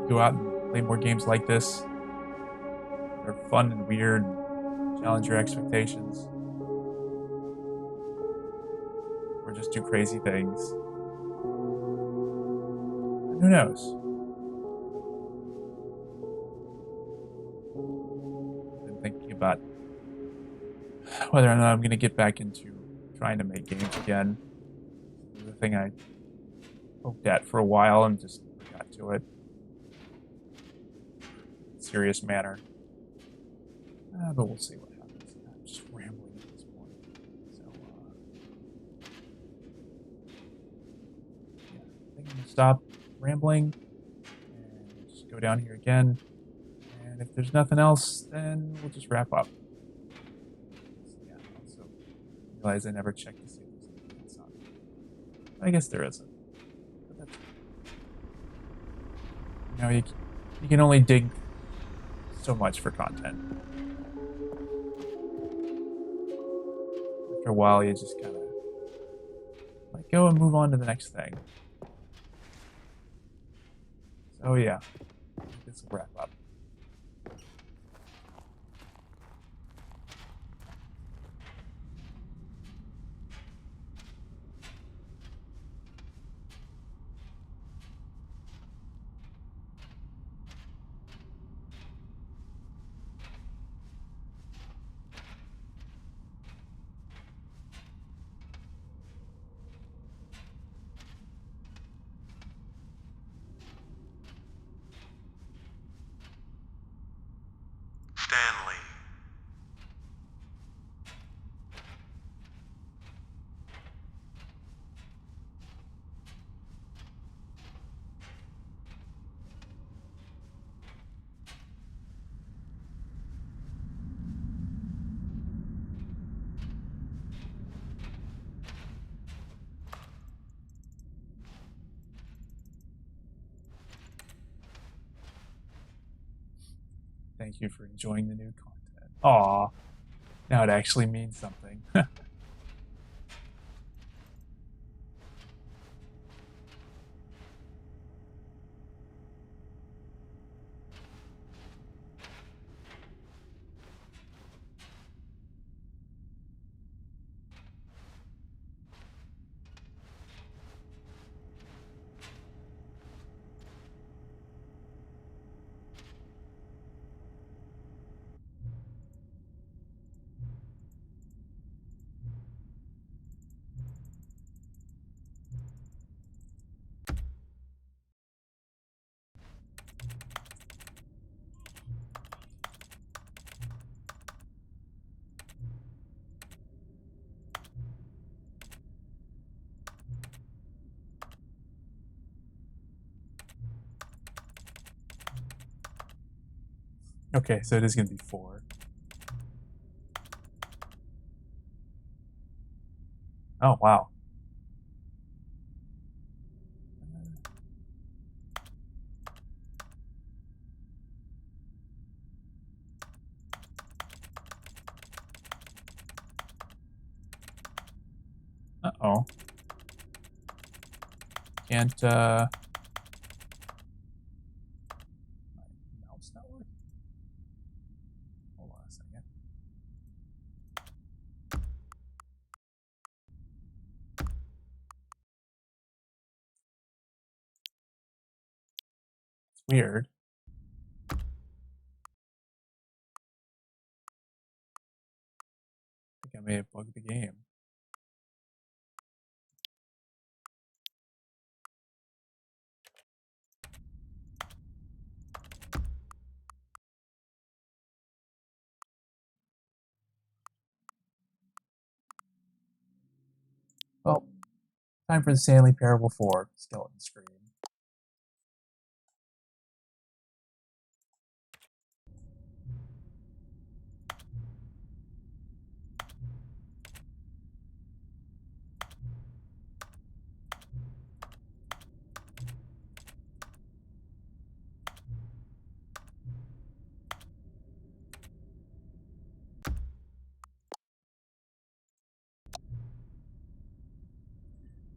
Go out and play more games like this. They're fun and weird, and challenge your expectations. Or just do crazy things. And who knows? I've been thinking about whether or not I'm going to get back into trying to make games again. The thing I hoped at for a while and just got to it. In a serious manner. But we'll see what happens. I'm just rambling at this point. So, yeah, I think I'm going to stop rambling and just go down here again. And if there's nothing else, then we'll just wrap up. Yeah, I also realize I never checked to see if there's anything else on. I guess there isn't. But that's You know, you can only dig so much for content. After a while, you just kind of let go and move on to the next thing. So yeah, I think this will wrap up. Stanley. Thank you for enjoying the new content. Aw, now it actually means something. Okay, so it is going to be 4. Oh, wow. Uh-oh. Can't, my mouse not working? Hold on a second. It's weird. I think I may have bugged the game. Well, time for the Stanley Parable 4 skeleton scream.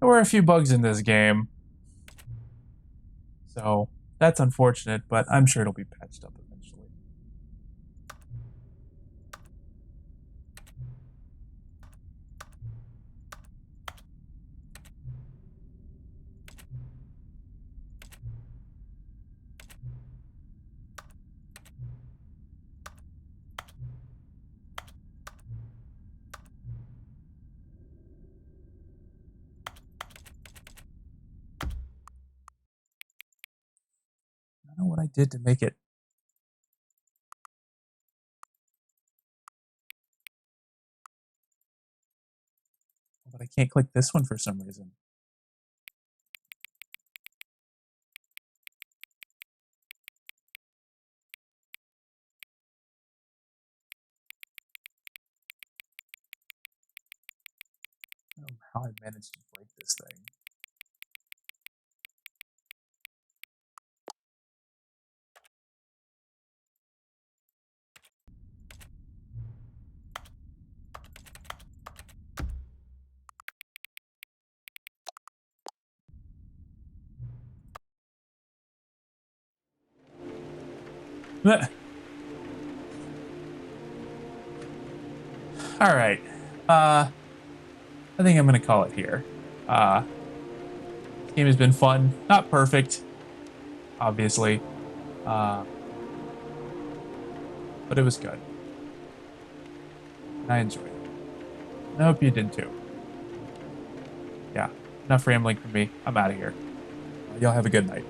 There were a few bugs in this game, so that's unfortunate, but I'm sure it'll be patched up eventually. I don't know what I did to make it. But I can't click this one for some reason. I don't know how I managed to break this thing. All right. I think I'm gonna call it here. This game has been fun. Not perfect, obviously, but it was good. And I enjoyed it. And I hope you did too. Yeah. Enough rambling from me. I'm out of here. Y'all have a good night.